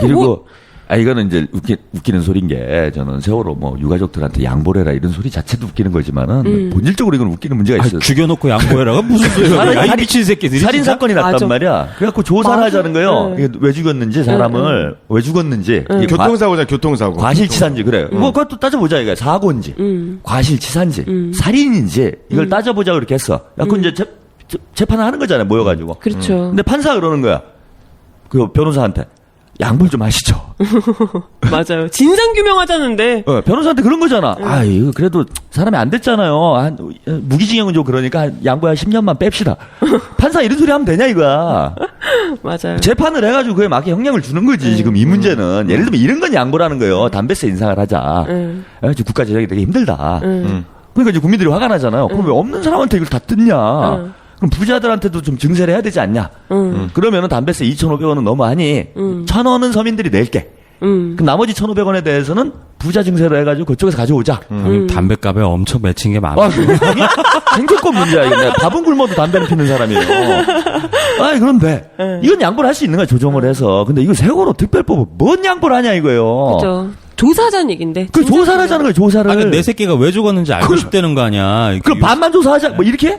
그리고 뭐, 이거는 이제 웃기는 소리인 게 저는 세월호 뭐 유가족들한테 양보를 해라 이런 소리 자체도 웃기는 거지만은 본질적으로 이건 웃기는 문제가 있어요. 죽여놓고 양보해라가 무슨 소리야? 이 미친 새끼들이. 살인 진짜? 사건이 났단 맞아. 말이야. 그래갖고 조사를 맞아. 하자는 거예요. 네. 이게 왜 죽였는지 사람을 왜 죽었는지 이게 교통사고잖아, 교통사고. 과실치사인지 그래. 뭐 그것도 따져보자 이거 사고인지 과실치사인지 살인인지 이걸 따져보자 그렇게 했어. 그 이제 재판을 하는 거잖아요. 모여가지고. 그렇죠. 근데 판사가 그러는 거야. 그 변호사한테 양보를 좀 하시죠. 맞아요. 진상규명하자는데. 변호사한테 그런 거잖아. 이거 그래도 사람이 안 됐잖아요. 무기징역은 좀 그러니까 양보야 10년만 뺍시다. 판사 이런 소리 하면 되냐 이거야. 맞아요. 재판을 해가지고 그에 맞게 형량을 주는 거지. 지금 이 문제는 예를 들면 이런 건 양보라는 거예요. 담배세 인상을 하자. 지금 국가 재정이 되게 힘들다. 그러니까 이제 국민들이 화가 나잖아요. 그럼 왜 없는 사람한테 이걸 다 뜯냐? 그럼 부자들한테도 좀 증세를 해야 되지 않냐? 그러면은 담배세 2,500원은 너무하니 1,000원은 서민들이 낼게. 그럼 나머지 1,500원에 대해서는 부자 증세를 해가지고 그쪽에서 가져오자. 담배값에 엄청 맺힌 게 많아. 생존권 문제야. 이거. 밥은 굶어도 담배는 피는 사람이에요. 그런데 이건 양보를 할 수 있는 거야. 조정을 해서. 근데 이거 세월호 특별법은 뭔 양보를 하냐 이거예요. 그렇죠. 조사하자는 얘기인데. 그 조사를 하자는 거예요. 조사를. 그러니까 내 새끼가 왜 죽었는지 알고 싶다는 거 아니야. 그럼 반만 조사하자. 뭐 이렇게?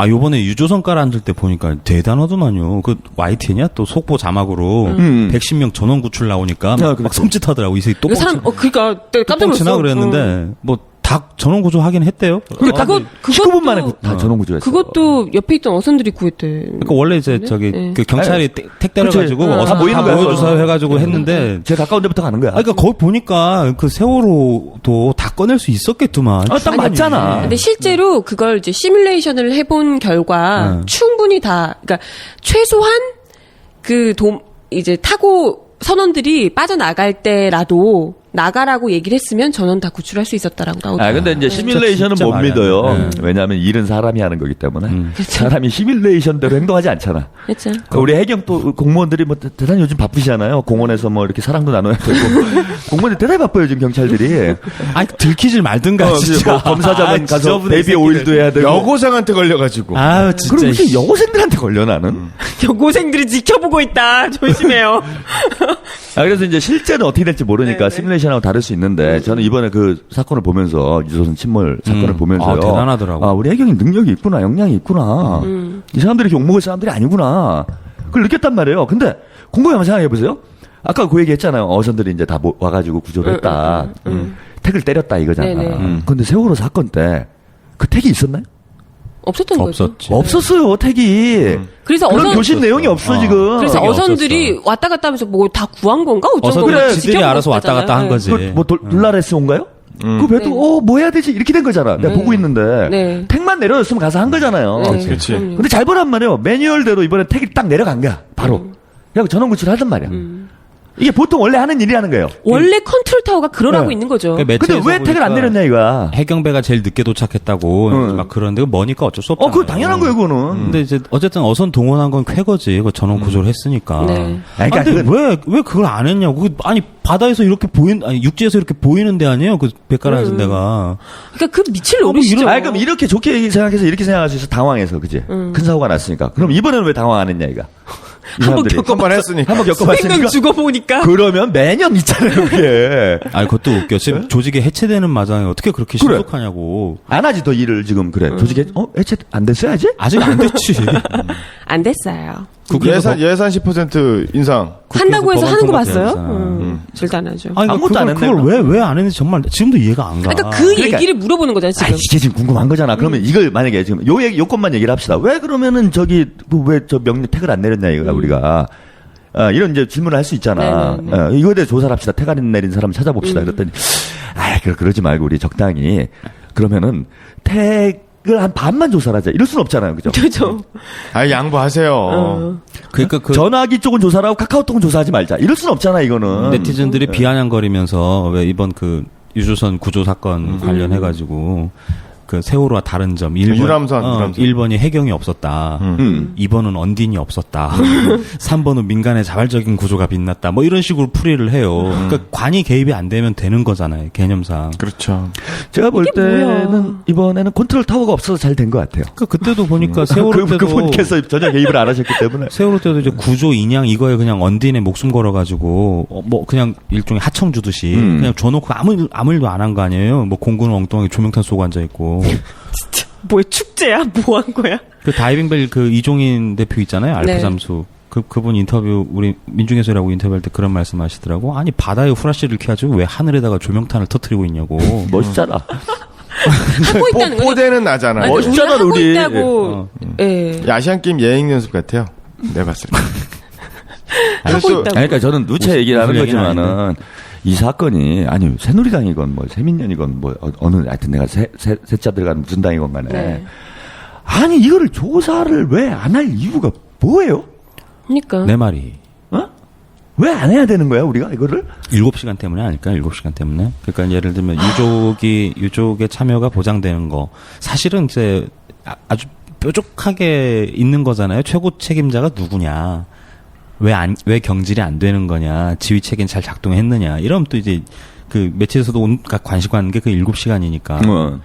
요번에 유조선 깔아앉을 때 보니까 대단하더만요. 그 YTN이야? 또 속보 자막으로 110명 전원 구출 나오니까 막 그렇죠. 섬찟하더라고. 이 새끼 그 사람, 그러니까 깜짝 놀랐어. 똥치나 그랬는데 뭐 닭 전원 구조 하긴 했대요. 그러니까 그것- 19분 만에 다 전원 구조했어. 그것도 옆에 있던 어선들이 구했대. 그러니까 원래 이제 저기 그 경찰이 택 때려가지고 그치. 어서 다 모이는 거야. 모여주사 해가지고 했는데. 제일 가까운 데부터 가는 거야. 그러니까 거기 보니까 그 세월호도 다 꺼낼 수 있었겠더만. 딱 맞잖아. 근데 실제로 그걸 이제 시뮬레이션을 해본 결과 충분히 다, 그러니까 최소한 이제 타고 선원들이 빠져나갈 때라도 나가라고 얘기를 했으면 전원 다 구출할 수 있었다라고 나오더라고요. 근데 이제 시뮬레이션은 진짜 못 말이 안 믿어요. 돼. 왜냐하면 일은 사람이 하는 거기 때문에. 사람이 시뮬레이션대로 행동하지 않잖아. 그렇죠. 우리 해경 또 공무원들이 뭐 대단히 요즘 바쁘시잖아요. 공원에서 뭐 이렇게 사랑도 나눠야 되고. 공무원들 대단히 바빠요, 지금 경찰들이. 아니 들키질 말든가 진짜. 뭐 검사장은 가서 지저분해, 베이비 새끼들. 오일도 해야 되고. 여고생한테 걸려가지고. 아유 진짜. 그럼 무슨 여고생들한테 걸려 나는? 여고생들이 지켜보고 있다. 조심해요. 그래서 이제 실제는 어떻게 될지 모르니까 시뮬레이션하고 다를 수 있는데 저는 이번에 그 사건을 보면서 유조선 침몰 사건을 보면서요. 대단하더라고. 우리 해경이 능력이 있구나, 역량이 있구나. 이 사람들이 이렇게 욕먹을 사람들이 아니구나. 그걸 느꼈단 말이에요. 근데 공부해 한번 생각해 보세요. 아까 그 얘기 했잖아요. 어선들이 이제 다 와가지고 구조를 했다. 택을 때렸다 이거잖아. 네네. 근데 세월호 사건 때 그 택이 있었나요? 없었던 거죠. 없었지. 없었어요, 택이. 그래서 그런 교신 내용이 없어 지금. 그래서 그게 어선들이 왔다 갔다 하면서 뭐 다 구한 건가? 어쩐 어선들이 건가? 지들이 지켜보고 알아서 왔다 갔다 한 있었잖아요. 거지. 뭐 둘라레스 온가요? 그 배도 뭐 해야 되지 이렇게 된 거잖아. 내가 보고 있는데 네. 택만 내려줬으면 가서 한 거잖아요. 그렇지. 근데 잘 보란 말이에요. 매뉴얼대로 이번에 택이 딱 내려간 거야. 바로. 그래서 전원 구출을 하단 말이야. 이게 보통 원래 하는 일이라는 거예요. 원래 컨트롤 타워가 그러라고 네. 있는 거죠. 그러니까 근데 매체에서 왜 택을 안 보니까 내렸냐 이거야. 해경배가 제일 늦게 도착했다고 막 그러는데 머니까 어쩔 수 없잖아. 그거 당연한 거예요, 그거는. 근데 이제 어쨌든 어선 동원한 건 쾌거지. 그 전원 구조를 했으니까. 네. 그러니까 근데 왜 그걸 안 했냐고. 아니 바다에서 이렇게 아니 육지에서 이렇게 보이는 데 아니에요? 그 배가라는 데가. 그러니까 그 밑을 노리시죠. 그럼 이렇게 좋게 생각해서 이렇게 생각할 수 있어. 당황해서, 그지? 큰 사고가 났으니까. 그럼 이번에는 왜 당황 안 했냐, 이거. 이 한번 사람들이. 한번 했으니까. 한번 겪어봤으니까. 생명 죽어보니까. 그러면 매년 있잖아요, 그게. 아니 그것도 웃겨. 지금 조직이 해체되는 마당에 어떻게 그렇게 그래. 신속하냐고. 안 하지, 더 일을 지금, 그래. 조직에, 해체 안 됐어야지? 아직 안 됐지. 안 됐어요. 예산 10% 인상. 한다고 해서 법안 하는 거 통과돼야 봤어요? 되잖아. 절대 안 하죠. 아니, 아무것도 안 했네, 그걸 왜 안 했는지 정말 지금도 이해가 안 가. 그러니까 그 얘기를 물어보는 거잖아요, 지금. 이게 지금 궁금한 거잖아. 그러면 이걸 만약에 지금 요것만 얘기를 합시다. 왜 그러면은 왜 저 명령 태그를 안 내렸냐 이거야 우리가. 이런 이제 질문을 할 수 있잖아. 이거에 대해 조사를 합시다. 태그 안 내린 사람 찾아봅시다. 그랬더니 그러지 말고 우리 적당히 그러면은 태그를 한 반만 조사를 하자. 이럴 수는 없잖아요, 그죠? 그렇죠. 양보하세요. 그러니까 그 전화기 쪽은 조사를 하고 카카오톡은 조사하지 말자. 이럴 수는 없잖아, 이거는. 네티즌들이 비아냥거리면서 왜 이번 그 유조선 구조 사건 관련해가지고 그 세월호와 다른 점 1번, 유람선. 1번이 해경이 없었다. 2번은 언딘이 없었다. 3번은 민간의 자발적인 구조가 빛났다. 뭐 이런 식으로 풀이를 해요. 그러니까 관이 개입이 안 되면 되는 거잖아요. 개념상. 그렇죠. 제가 볼 이게 때는 뭐야. 이번에는 컨트롤 타워가 없어서 잘 된 것 같아요. 그러니까 그때도 보니까 세월호 때도 그분께서 전혀 개입을 안 하셨기 때문에. 세월호 때도 이제 구조 인양 이거에 그냥 언딘에 목숨 걸어가지고 뭐 그냥 일종의 하청 주듯이 그냥 줘놓고 아무 일도 안 한 거 아니에요. 뭐 공군은 엉뚱하게 조명탄 쏘고 앉아 있고. 진짜 뭐야 축제야? 뭐 한 거야? 그 다이빙벨 그 이종인 대표 있잖아요. 알파 잠수. 그분 인터뷰 우리 민중예술하고 인터뷰할 때 그런 말씀하시더라고. 아니 바다에 후라시를 켜야지 왜 하늘에다가 조명탄을 터뜨리고 있냐고. 멋있잖아. 하고 있다는 거죠? 뽀대는 나잖아. 아니, 멋있잖아, 하고 우리. 있다고. 예. 아시안 게임 예행 연습 같아요. 내가 봤을 때. 하고 그래서 있다고. 그러니까 저는 누차 얘기를 하는 무슨 얘기는 거지만은 이 사건이 아니 새누리당이건 뭐 새민연이건 뭐 어느 하여튼 내가 셋자 들어가는 무슨 당이건 간에 네. 아니 이거를 조사를 왜 안 할 이유가 뭐예요? 그러니까. 내 말이. 왜 안 해야 되는 거야 우리가 이거를? 7시간 때문에 아닐까? 7시간 때문에. 그러니까 예를 들면 유족의 참여가 보장되는 거. 사실은 이제 아주 뾰족하게 있는 거잖아요. 최고 책임자가 누구냐. 왜 경질이 안 되는 거냐. 지휘 체계는 잘 작동했느냐. 이러면 또 이제 그 매체에서도 관심하는 게 그 7시간이니까.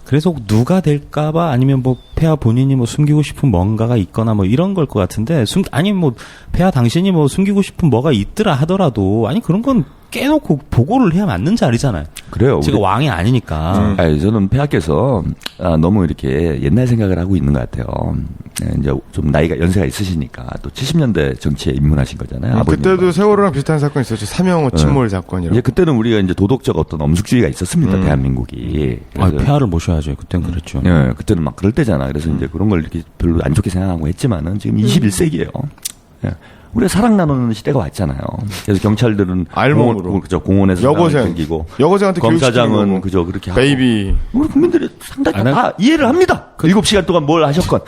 그래서 누가 될까봐 아니면 뭐 폐하 본인이 뭐 숨기고 싶은 뭔가가 있거나 뭐 이런 걸 것 같은데 아니 뭐 폐하 당신이 뭐 숨기고 싶은 뭐가 있더라 하더라도 아니 그런 건 깨놓고 보고를 해야 맞는 자리잖아요. 그래요. 제가 왕이 아니니까. 아니, 저는 폐하께서 너무 이렇게 옛날 생각을 하고 있는 것 같아요. 이제 좀 나이가 연세가 있으시니까 또 70년대 정치에 입문하신 거잖아요. 아버님과. 그때도 세월호랑 비슷한 사건이 있었죠. 삼영호 침몰 사건이라고. 이제 그때는 우리가 이제 도덕적 어떤 엄숙주의가 있었습니다. 대한민국이. 아, 그래서 폐하를 모셔야죠. 그땐 그랬죠. 예, 그때는 막 그럴 때잖아. 그래서 이제 그런 걸 이렇게 별로 안 좋게 생각하고 했지만은 지금 21세기예요. 예. 우리가 사랑 나누는 시대가 왔잖아요. 그래서 경찰들은 알몸으로. 공원에서 여고생. 즐기고 여고생한테 검사장은 교육시키는 그저 그렇게 하고 베이비. 우리 국민들이 상당히 아, 다 이해를 합니다. 7시간 동안 뭘 하셨건.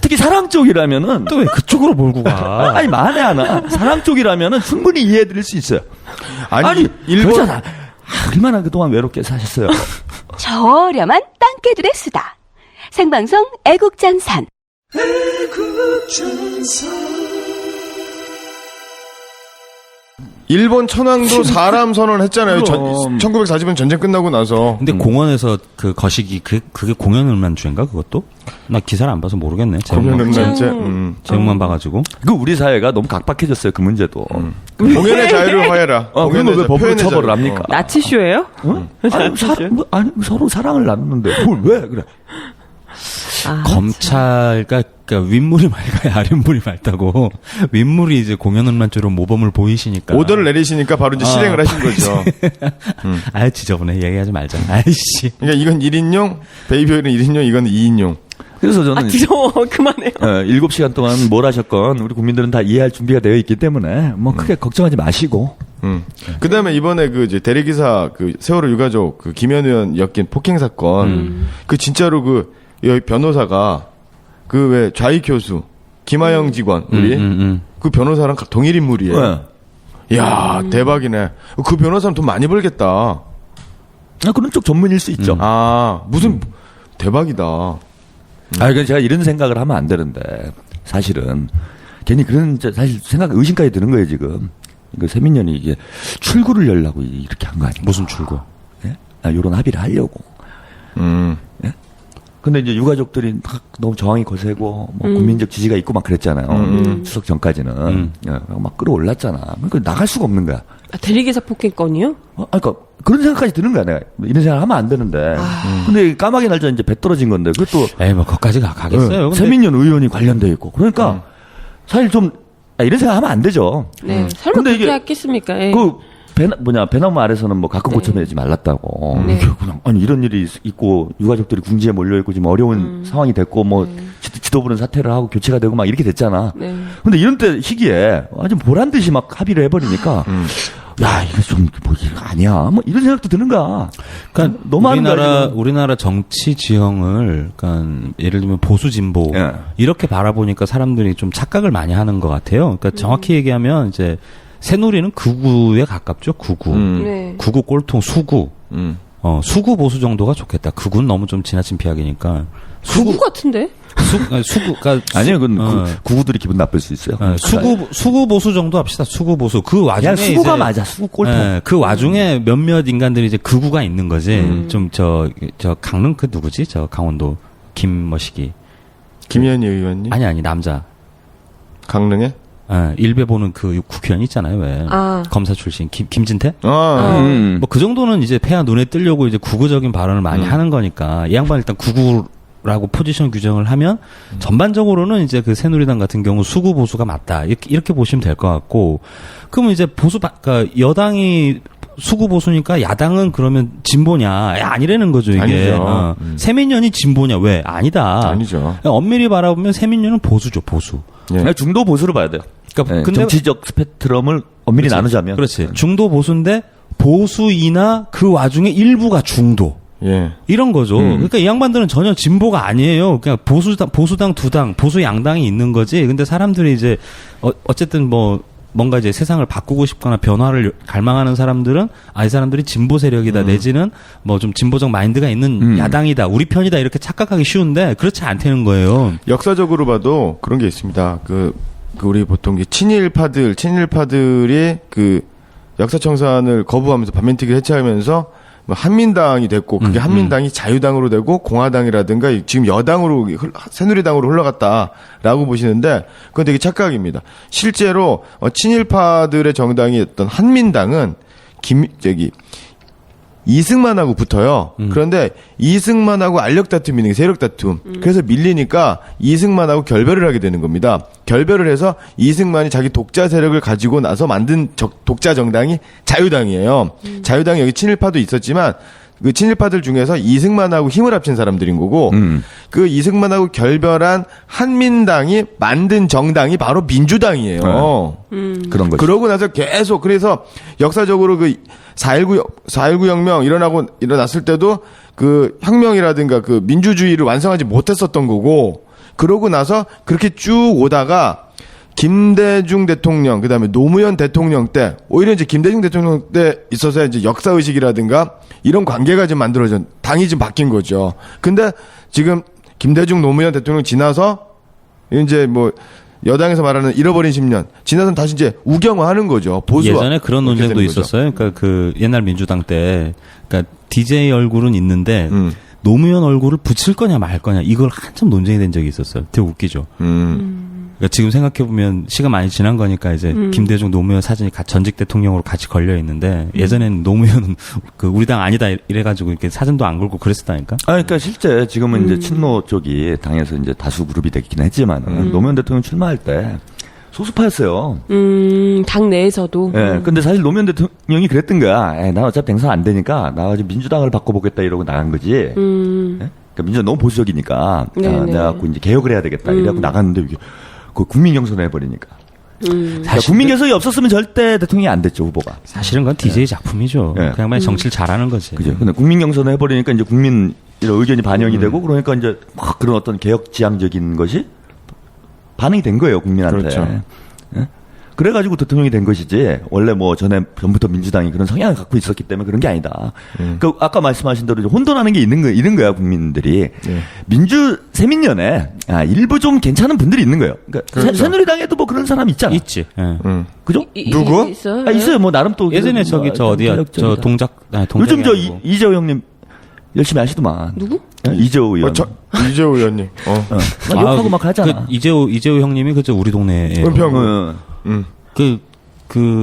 특히 사랑 쪽이라면은 또 왜 그쪽으로 몰고 가? 아니 만에 하나 사랑 쪽이라면은 충분히 이해해드릴 수 있어요. 아니, 일본 그러잖아. 얼마나 그동안 외롭게 사셨어요. 저렴한 땅개들의 수다. 생방송 애국전선. 일본 천황도 사람 선언했잖아요. 1940년 전쟁 끝나고 나서. 근데 공원에서 그 거시기 그게 공연을만 주인가 그것도? 나 기사를 안 봐서 모르겠네. 제목만 봐가지고. 그 우리 사회가 너무 각박해졌어요. 그 문제도. 공연의 자유를 화해라. 그런 거왜 법으로 표현의 처벌을 자유. 합니까? 나치쇼예요? 아니, 서로 사랑을 나누는데 뭘 왜 그래? 검찰가 그러니까 윗물이 맑아야 아랫물이 맑다고. 윗물이 이제 공연을만처럼 모범을 보이시니까. 오더를 내리시니까 바로 이제 실행을 하신 거죠. 아유 지저분해. 얘기하지 말자. 아이씨. 그러니까 이건 1인용, 베이비오일은 1인용, 이건 2인용. 그래서 저는 지겨워. 그만해요. 7시간 동안 뭘 하셨건 우리 국민들은 다 이해할 준비가 되어 있기 때문에 뭐 크게 걱정하지 마시고. 그 다음에 이번에 그 이제 대리기사 그 세월호 유가족 그 김현 의원 엮인 폭행 사건. 그 진짜로 그 여기 변호사가 그 왜 좌익 교수 김하영 직원 우리 그 변호사랑 동일 인물이에요. 이야 대박이네. 그 변호사는 돈 많이 벌겠다. 그런 쪽 전문일 수 있죠. 무슨 대박이다. 그러니까 제가 이런 생각을 하면 안 되는데 사실은 괜히 그런 사실 의심까지 드는 거예요 지금. 그 세민연이 이게 출구를 열라고 이렇게 한 거 아니에요? 무슨 출구? 예? 이런 합의를 하려고. 예? 근데 이제 유가족들이 막 너무 저항이 거세고 뭐 국민적 지지가 있고 막 그랬잖아요. 추석 전까지는 막 끌어올랐잖아. 그러니까 나갈 수가 없는 거야. 대리기사 폭행 건이요? 그러니까 그런 생각까지 드는 거야. 내가 이런 생각 하면 안 되는데. 근데 까마귀 날짜 이제 배 떨어진 건데 그것도 에이 뭐 거기까지 가겠어요. 근데 세민연 의원이 관련돼 있고 그러니까 사실 좀 이런 생각하면 안 되죠. 네. 설마 근데 그렇게 이게 했겠습니까? 예. 그 배나무 아래서는 뭐 가끔 고쳐내지 말랐다고. 네. 그냥 아니 이런 일이 있고 유가족들이 궁지에 몰려 있고 지금 어려운 상황이 됐고 뭐 지도부는 사퇴를 하고 교체가 되고 막 이렇게 됐잖아. 네. 근데 이런 때 시기에 아주 보란 듯이 막 합의를 해버리니까 야 이거 좀 뭐 이거 아니야. 뭐 이런 생각도 드는 거야. 그러니까 너무 우리나라 정치 지형을 그러니까 예를 들면 보수 진보 예. 이렇게 바라보니까 사람들이 좀 착각을 많이 하는 것 같아요. 그러니까 정확히 얘기하면 이제 새누리는 극우에 가깝죠. 극우. 네. 극우 꼴통 수구. 수구 보수 정도가 좋겠다. 극우는 너무 좀 지나친 피하기니까. 수구 같은데? 수구가 아니요, 그건 구구들이 기분 나쁠 수 있어요. 수구 보수 정도 합시다. 수구 보수. 그 와중에 야, 수구가 이제, 맞아. 수구 꼴통. 그 와중에 몇몇 인간들이 이제 극우가 있는 거지. 좀 저 강릉 그 누구지? 저 강원도 김머시기. 김현희 의원님? 아니 남자. 강릉에? 일베 보는 그 국회의원 있잖아요. 왜? 검사 출신 김진태? 뭐 그 정도는 이제 폐하 눈에 뜨려고 이제 구구적인 발언을 많이 하는 거니까 이 양반 일단 구구라고 포지션 규정을 하면 전반적으로는 이제 그 새누리당 같은 경우 수구 보수가 맞다 이렇게 보시면 될 것 같고 그러면 이제 그러니까 여당이 수구 보수니까 야당은 그러면 진보냐? 아니라는 거죠 이게. 아니죠. 세민연이 진보냐? 왜? 아니다. 아니죠. 엄밀히 바라보면 세민연은 보수죠 보수. 예. 중도 보수로 봐야 돼요. 그러니까 근데 정치적 스펙트럼을 엄밀히 나누자면 그렇지. 중도 보수인데 보수이나 그 와중에 일부가 중도. 예. 이런 거죠. 그러니까 이 양반들은 전혀 진보가 아니에요. 그냥 보수당 두 당, 보수 양당이 있는 거지. 근데 사람들이 이제 어쨌든 뭐 뭔가 이제 세상을 바꾸고 싶거나 변화를 갈망하는 사람들은 이 사람들이 진보 세력이다 내지는 뭐 좀 진보적 마인드가 있는 야당이다, 우리 편이다 이렇게 착각하기 쉬운데 그렇지 않다는 거예요. 역사적으로 봐도 그런 게 있습니다. 우리 보통 친일파들이 그 역사청산을 거부하면서 반민특위를 해체하면서 뭐 한민당이 됐고 그게 한민당이 자유당으로 되고 공화당이라든가 지금 여당으로 새누리당으로 흘러갔다라고 보시는데 그건 되게 착각입니다. 실제로 친일파들의 정당이었던 한민당은 이승만하고 붙어요. 그런데 이승만하고 알력 다툼이 있는 게 세력 다툼. 그래서 밀리니까 이승만하고 결별을 하게 되는 겁니다. 결별을 해서 이승만이 자기 독자 세력을 가지고 나서 만든 독자 정당이 자유당이에요. 자유당이 여기 친일파도 있었지만 그 친일파들 중에서 이승만하고 힘을 합친 사람들인 거고 그 이승만하고 결별한 한민당이 만든 정당이 바로 민주당이에요. 그런 거죠. 그러고 나서 계속 그래서 역사적으로 그 4.19 혁명 일어났을 때도 그 혁명이라든가 그 민주주의를 완성하지 못했었던 거고 그러고 나서 그렇게 쭉 오다가 김대중 대통령 그다음에 노무현 대통령 때 오히려 이제 김대중 대통령 때 있어서 이제 역사 의식이라든가 이런 관계가 좀 만들어져 당이 좀 바뀐 거죠. 근데 지금 김대중 노무현 대통령 지나서 이제 뭐 여당에서 말하는 잃어버린 10년 지나서 다시 이제 우경화하는 거죠. 보수화. 예전에 그런 논쟁도 있었어요. 그러니까 그 옛날 민주당 때 그러니까 DJ 얼굴은 있는데 노무현 얼굴을 붙일 거냐 말 거냐 이걸 한참 논쟁이 된 적이 있었어요. 되게 웃기죠. 그러니까 지금 생각해보면 시간 많이 지난 거니까 이제 김대중 노무현 사진이 전직 대통령으로 같이 걸려 있는데 예전에는 노무현은 그 우리 당 아니다 이래가지고 이렇게 사진도 안 걸고 그랬었다니까. 그러니까 실제 지금은 이제 친노 쪽이 당에서 이제 다수 그룹이 되긴 했지만 노무현 대통령 출마할 때 소수파였어요. 당 내에서도. 예. 근데 사실 노무현 대통령이 그랬던 거야. 나 어차피 당선 안 되니까 나가지고 민주당을 바꿔보겠다 이러고 나간 거지. 예? 그러니까 민주당 너무 보수적이니까 내가 갖고 이제 개혁을 해야 되겠다 이래갖고 나갔는데 이게 그 국민 경선을 해버리니까. 그러니까 국민 경선이 없었으면 절대 대통령이 안 됐죠 후보가. 사실은 그건 DJ 작품이죠. 예. 그냥 정치를 잘하는 거지. 그죠. 근데 국민 경선을 해버리니까 이제 국민 이런 의견이 반영이 되고 그러니까 이제 막 그런 어떤 개혁 지향적인 것이 반응이 된 거예요 국민한테. 그렇죠. 예? 그래가지고 대통령이 된 것이지 원래 뭐 전부터 민주당이 그런 성향을 갖고 있었기 때문에 그런 게 아니다. 그 아까 말씀하신 대로 혼돈하는 게 이런 거야 국민들이. 세민연에 일부 좀 괜찮은 분들이 있는 거예요. 그러니까 그렇죠. 새누리당에도 뭐 그런 사람 있잖아. 있지. 예. 그죠? 누구? 있어요. 있어요. 뭐 나름 또 예전에 저기 저 어디야 저 동작 요즘 저 이재호 형님 열심히 하시더만. 누구? 이재호 의원. 이재호 의원님. 막 욕하고 막 하잖아. 그 이재호 형님이 그저 우리 동네에 은평.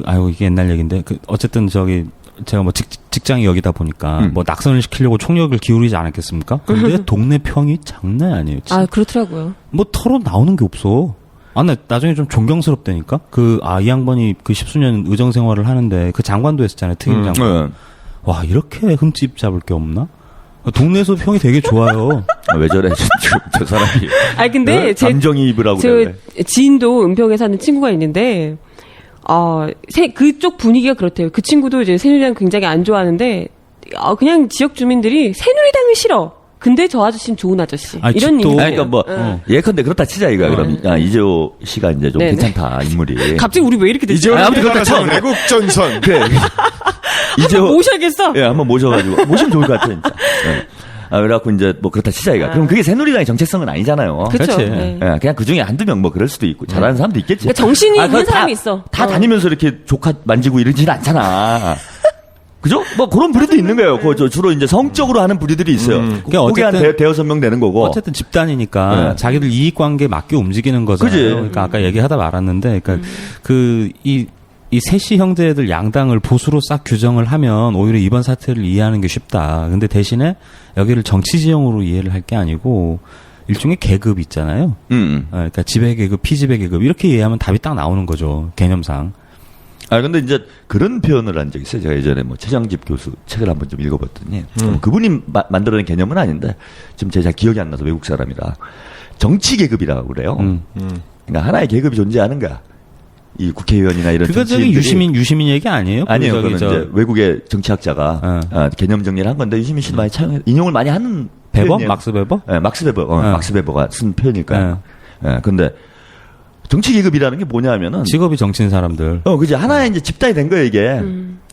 아유 이게 옛날 얘기인데 어쨌든 저기 제가 뭐 직장이 여기다 보니까 뭐 낙선을 시키려고 총력을 기울이지 않았겠습니까? 근데 동네 평이 장난이 아니에요. 진짜. 그렇더라고요. 뭐 털어 나오는 게 없어. 나 나중에 좀 존경스럽다니까? 이 양반이 그 십수년 의정 생활을 하는데 그 장관도 했었잖아요. 특임 장관. 네. 와, 이렇게 흠집 잡을 게 없나? 동네에서 평이 되게 좋아요. 왜 저래? 저 사람이. 근데 감정이입을 하고 저 그래. 지인도 은평에 사는 친구가 있는데, 그쪽 분위기가 그렇대요. 그 친구도 이제 새누리당 굉장히 안 좋아하는데, 그냥 지역 주민들이 새누리당은 싫어. 근데 저 아저씨는 좋은 아저씨. 이런 집도- 얘기. 그러니까 뭐 예컨대 그렇다 치자 이거 그럼 이재호 씨가 이제 좀 네네. 괜찮다 인물이. 갑자기 우리 왜 이렇게 됐지? 이재호 아무튼 그렇다 쳐. 외국 전선. 그래. 한번 모셔야겠어. 예, 한번 모셔가지고 모시면 좋을 것 같아 진짜. 예. 그래갖고 이제 뭐 그렇다 치자 이거. 그럼 그게 새누리당의 정체성은 아니잖아요. 그렇죠. 그렇지. 네. 예, 그냥 그 중에 한두 명 뭐 그럴 수도 있고 잘하는 사람도 있겠지. 그러니까 정신이 있는 그거 사람이 있어. 다 다니면서 이렇게 조카 만지고 이러진 않잖아. 그죠? 뭐 그런 부류도 있는 거예요. 주로 이제 성적으로 하는 부류들이 있어요. 그러니까 그게 한 어쨌든- 대여섯 명 되는 거고. 어쨌든 집단이니까 네. 자기들 이익 관계에 맞게 움직이는 거잖아요. 그지. 그러니까 아까 얘기하다 말았는데, 그러니까 이 셋이 형제들 양당을 보수로 싹 규정을 하면 오히려 이번 사태를 이해하는 게 쉽다. 근데 대신에 여기를 정치 지형으로 이해를 할 게 아니고 일종의 계급 있잖아요. 그러니까 지배 계급, 피지배 계급 이렇게 이해하면 답이 딱 나오는 거죠. 개념상. 근데 이제 그런 표현을 한 적이 있어요. 제가 예전에 뭐 최장집 교수 책을 한번 좀 읽어봤더니 그분이 만들어낸 개념은 아닌데 지금 제가 잘 기억이 안 나서 외국 사람이라 정치 계급이라고 그래요. 그러니까 하나의 계급이 존재하는가. 이 국회의원이나 이런 그거 저기 정치인들이 유시민 얘기 아니에요? 아니에요. 저기 그건 이제 외국의 정치학자가 개념 정리를 한 건데 유시민 씨도 많이 인용을 많이 하는 베버? 표현이에요. 막스 베버? 네, 막스 베버. 막스 베버가 쓴 표현일까요? 근데 정치 계급이라는 게 뭐냐면은 직업이 정치인 사람들. 그지 하나의 이제 집단이 된 거예요 이게.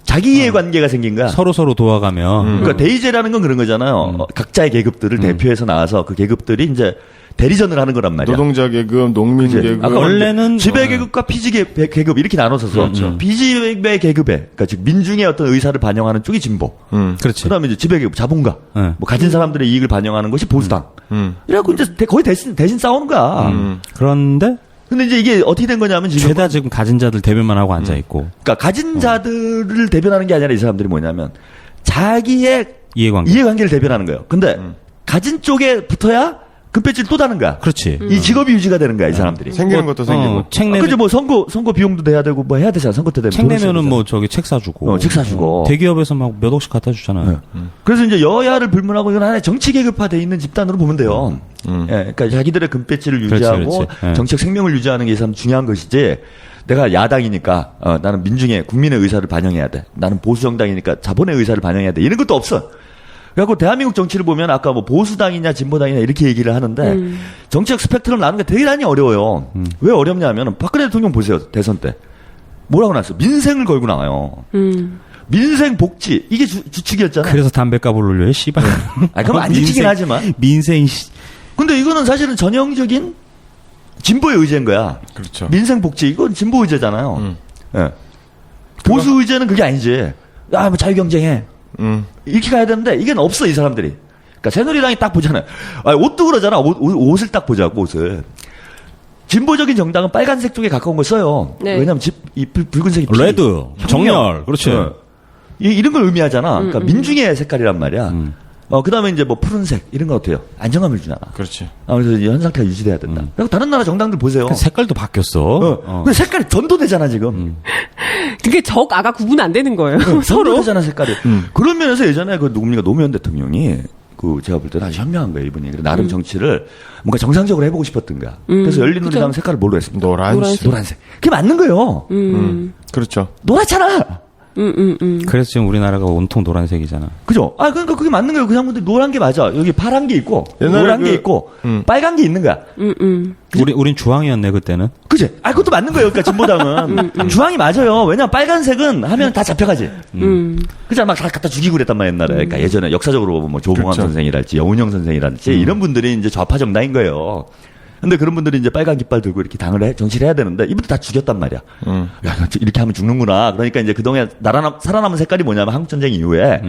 자기 이해 관계가 생긴 거야. 서로 도와가며. 그러니까 대의제라는 건 그런 거잖아요. 각자의 계급들을 대표해서 나와서 그 계급들이 이제 대리전을 하는 거란 말이야. 노동자 계급, 농민 그치? 계급. 아까 원래는 지배 계급과 피지 계급 이렇게 나눠서서 피지배 계급에 그러니까 즉 민중의 어떤 의사를 반영하는 쪽이 진보. 그렇지. 그다음에 이제 지배 계급 자본가. 네. 뭐 가진 사람들의 이익을 반영하는 것이 보수당. 이래갖고 이제 거의 대신 싸우는 거야. 그런데 근데 이제 이게 어떻게 된 거냐면 지금 죄다 지금 가진 자들 대변만 하고 앉아 있고. 그러니까 가진 자들을 대변하는 게 아니라 이 사람들이 뭐냐면 자기의 이해관계. 이해관계를 대변하는 거예요. 근데 가진 쪽에 붙어야 금배지를 또 다는 거야. 그렇지. 이 직업이 유지가 되는 거야, 이 사람들이. 생기는 것도 생기고. 책 아, 내면 그죠, 뭐 선거 비용도 내야 되고 뭐 해야 되잖아. 선거 때 되면. 책 내면은 뭐 저기 책 사주고. 책 사주고. 대기업에서 막 몇 억씩 갖다 주잖아요. 그래서 이제 여야를 불문하고 이건 하나의 정치 계급화돼 있는 집단으로 보면 돼요. 예, 그러니까 자기들의 금배지를 유지하고 그렇지. 예. 정책 생명을 유지하는 게 참 중요한 것이지. 내가 야당이니까 나는 민중의 국민의 의사를 반영해야 돼. 나는 보수 정당이니까 자본의 의사를 반영해야 돼. 이런 것도 없어. 그래갖고 대한민국 정치를 보면 아까 뭐 보수당이냐 진보당이냐 이렇게 얘기를 하는데 정치적 스펙트럼 나누는 게 대단히 어려워요. 왜 어렵냐면 박근혜 대통령 보세요. 대선 때. 뭐라고 나왔어? 민생을 걸고 나와요. 민생 복지 이게 주축이었잖아요. 그래서 담배값을 올려요, 씨발. 그럼 안 지키긴 하지만. 민생 근데 이거는 사실은 전형적인 진보의 의제인 거야. 그렇죠. 민생 복지 이건 진보 의제잖아요. 예. 보수 의제는 그게 아니지. 뭐 자유 경쟁해. 이렇게 가야 되는데 이게 없어 이 사람들이. 그러니까 새누리당이 딱 보잖아요. 옷도 그러잖아. 옷을 딱 보자고 옷을. 진보적인 정당은 빨간색 쪽에 가까운 걸 써요. 네. 왜냐면 이 붉은색이 레드, 정렬, 그렇지. 이런 걸 의미하잖아. 그러니까 민중의 색깔이란 말이야. 그다음에 이제 뭐 푸른색 이런 거 어때요? 안정감을 주잖아. 그렇지. 그래서 이제 현 상태가 유지돼야 된다. 그리고 다른 나라 정당들 보세요. 색깔도 바뀌었어. 근데 색깔이 전도되잖아 지금. 그게 적 아가 구분 안 되는 거예요. 서로. 전도되잖아 색깔이. 그런 면에서 예전에 그 누굽니까 노무현 대통령이 그 제가 볼 때는 아주 현명한 거예요 이분이. 나름 정치를 뭔가 정상적으로 해보고 싶었던 거야. 그래서 열린우리당 색깔을 뭘로 했습니까? 노란색. 그게 맞는 거예요. 그렇죠. 노랗잖아. 그래서 지금 우리나라가 온통 노란색이잖아. 그죠? 그러니까 그게 맞는 거예요. 그냥 근데 노란 게 맞아. 여기 파란 게 있고, 노란 게 있고, 빨간 게 있는 거야. 우린 주황이었네, 그때는. 그지? 그것도 맞는 거예요. 그러니까 진보당은. 주황이 맞아요. 왜냐면 빨간색은 하면 다 잡혀가지. 그죠? 막 다 갖다 죽이고 그랬단 말이야, 옛날에. 그러니까 예전에 역사적으로 뭐 조봉암 그렇죠. 선생이랄지, 여운형 선생이랄지, 이런 분들이 이제 좌파 정당인 거예요. 근데 그런 분들이 이제 빨간 깃발 들고 이렇게 정치를 해야 되는데 이분들 다 죽였단 말이야. 야, 이렇게 하면 죽는구나. 그러니까 이제 그동안 살아남은 색깔이 뭐냐면 한국전쟁 이후에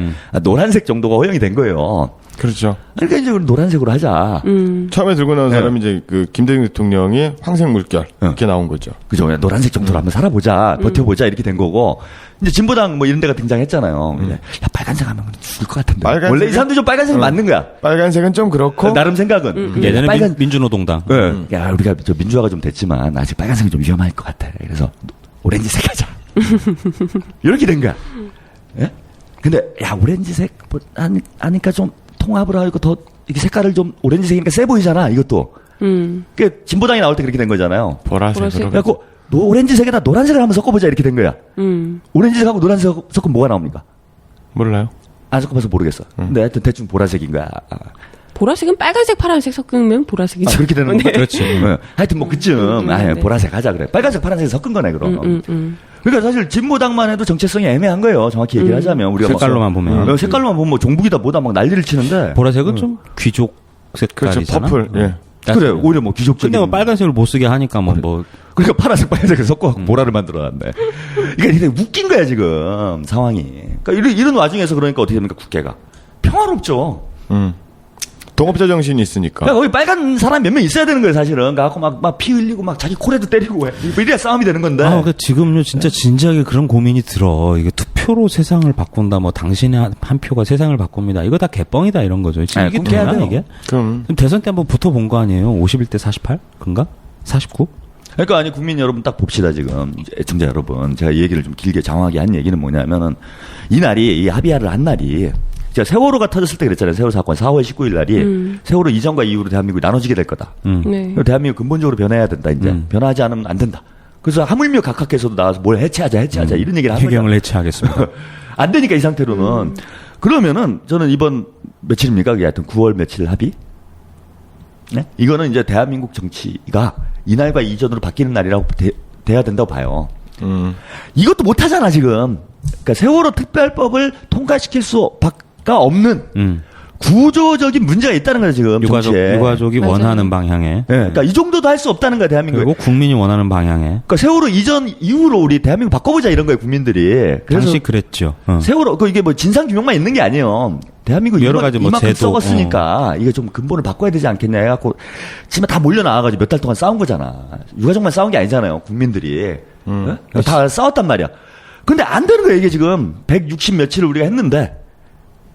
노란색 정도가 허용이 된 거예요. 그렇죠. 그러니까 이제 우리 노란색으로 하자. 처음에 들고 나온 사람이 이제 그 김대중 대통령이 황색 물결 이렇게 나온 거죠. 그죠? 그냥 노란색 정도로 한번 살아보자, 버텨보자 이렇게 된 거고. 이제 진보당 뭐 이런 데가 등장했잖아요. 근데 야 빨간색 하면 죽을 것 같은데. 원래 이 사람들 좀 빨간색이 맞는 거야. 빨간색은 좀 그렇고 나름 생각은. 그게 예전에 빨간. 민주노동당. 야 우리가 저 민주화가 좀 됐지만 아직 빨간색이 좀 위험할 것 같아. 그래서 오렌지색 하자. 이렇게 된 거야. 예? 근데 야 오렌지색 하니까 좀 통합을 하고 더 이렇게 색깔을 좀 오렌지색이니까 세 보이잖아. 이것도. 그 진보당이 나올 때 그렇게 된 거잖아요. 보라색으로. 그래갖고 오렌지색에다 노란색을 한번 섞어보자 이렇게 된 거야. 오렌지색하고 노란색 섞으면 뭐가 나옵니까? 몰라요. 안 섞어봐서 모르겠어. 근데 하여튼 대충 보라색인 거야. 보라색은 빨간색, 파란색 섞으면 보라색이죠. 그렇게 되는 네. 거. 그렇지. 하여튼 뭐 그쯤 네. 보라색 하자 그래. 빨간색, 파란색 섞은 거네 그럼. 그러니까 사실 진보당만 해도 정체성이 애매한 거예요. 정확히 얘기를 하자면 우리가 색깔로만 보면. 색깔로만 보면 뭐 종북이다 뭐다 막 난리를 치는데. 보라색은 좀 귀족 그렇죠. 색깔이잖아. 퍼플. 예. 그래 오히려 뭐 귀족적인. 근데 뭐 빨간색을 못 쓰게 하니까 뭐 그러니까 파란색, 빨간색을 섞어 보라를 만들어놨네. 그러니까 웃긴 거야 지금 상황이. 그러니까 이런 와중에서 그러니까 어떻게 됩니까 국회가 평화롭죠. 동업자 정신이 있으니까. 그러니까 거기 빨간 사람 몇 명 있어야 되는 거예요 사실은. 그래갖고 막 피 흘리고 막 자기 코레도 때리고 해. 이래야 싸움이 되는 건데. 그러니까 지금요 진짜 진지하게 그런 고민이 들어. 이게 투표로 세상을 바꾼다. 뭐 당신의 한 표가 세상을 바꿉니다. 이거 다 개뻥이다 이런 거죠. 지금 이게 되나 이게? 그럼 대선 때 한번 붙어본 거 아니에요? 51대 48? 그런가? 49? 그러니까 아니 국민 여러분 딱 봅시다 지금 애청자 여러분 제가 이 얘기를 좀 길게 장황하게 한 얘기는 뭐냐면은 이 날이 이 합의를 한 날이 제가 세월호가 터졌을 때 그랬잖아요. 세월호 사건 4월 19일 날이 세월호 이전과 이후로 대한민국이 나눠지게 될 거다. 네. 대한민국 근본적으로 변해야 된다 이제 변하지 않으면 안 된다. 그래서 하물며 각하께서도 나와서 뭘 해체하자 이런 얘기를 하는 거죠. 해경을 해체하겠습니다. 안 되니까 이 상태로는 그러면은 저는 이번 며칠입니까? 그게 하여튼 9월 며칠 합의. 네? 이거는 이제 대한민국 정치가 이날과 이전으로 바뀌는 날이라고 돼야 된다고 봐요. 이것도 못 하잖아 지금. 그러니까 세월호 특별법을 통과시킬 수가 없는 구조적인 문제가 있다는 거죠 지금 정치에. 유가족이 맞아요. 원하는 방향에. 네, 그러니까 이 정도도 할 수 없다는 거야 대한민국에. 그리고 국민이 원하는 방향에. 그러니까 세월호 이전 이후로 우리 대한민국 바꿔보자 이런 거예요 국민들이. 그래서 당시 그랬죠. 세월호 이게 뭐 진상 규명만 있는 게 아니에요. 대한민국 여러 가지 뭐 이만큼 제도, 썩었으니까 이게 좀 근본을 바꿔야 되지 않겠냐 해갖고 지금 다 몰려 나와가지고 몇 달 동안 싸운 거잖아. 유가족만 싸운 게 아니잖아요 국민들이. 네? 다 싸웠단 말이야. 근데 안 되는 거예요 이게 지금 160 며칠을 우리가 했는데.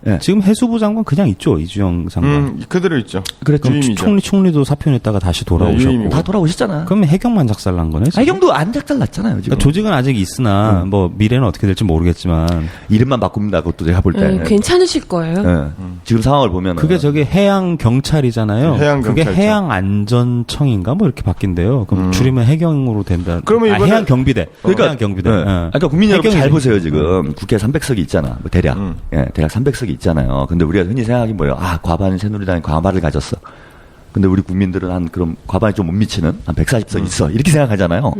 네. 지금 해수부 장관 그냥 있죠 이주영 장관. 그대로 있죠. 그랬죠. 유임이죠. 총리도 사표냈다가 다시 돌아오셨고. 유임이고. 다 돌아오셨잖아. 그럼 해경만 작살난 거네. 지금? 해경도 안 작살났잖아요 지금. 그러니까 조직은 아직 있으나 뭐 미래는 어떻게 될지 모르겠지만 이름만 바꿉니다. 그것도 제가 볼 때. 네, 괜찮으실 거예요. 네. 지금 상황을 보면 그게 저기 해양 경찰이잖아요. 해양 그게 경찰청. 해양 안전청인가 뭐 이렇게 바뀐대요. 그럼 줄이면 해경으로 된다. 그러면 이번에- 해양 경비대. 그러니까- 해양 경비대. 네. 예. 그러니까 국민 여러분 잘 해경이지. 보세요 지금 국회 300석이 있잖아 뭐 대략 대략 300석이 있잖아요. 근데 우리가 흔히 생각이 뭐예요? 과반은 새누리당이 과반을 가졌어. 근데 우리 국민들은 한 그럼 과반이 좀 못 미치는 한 140석 있어 이렇게 생각하잖아요.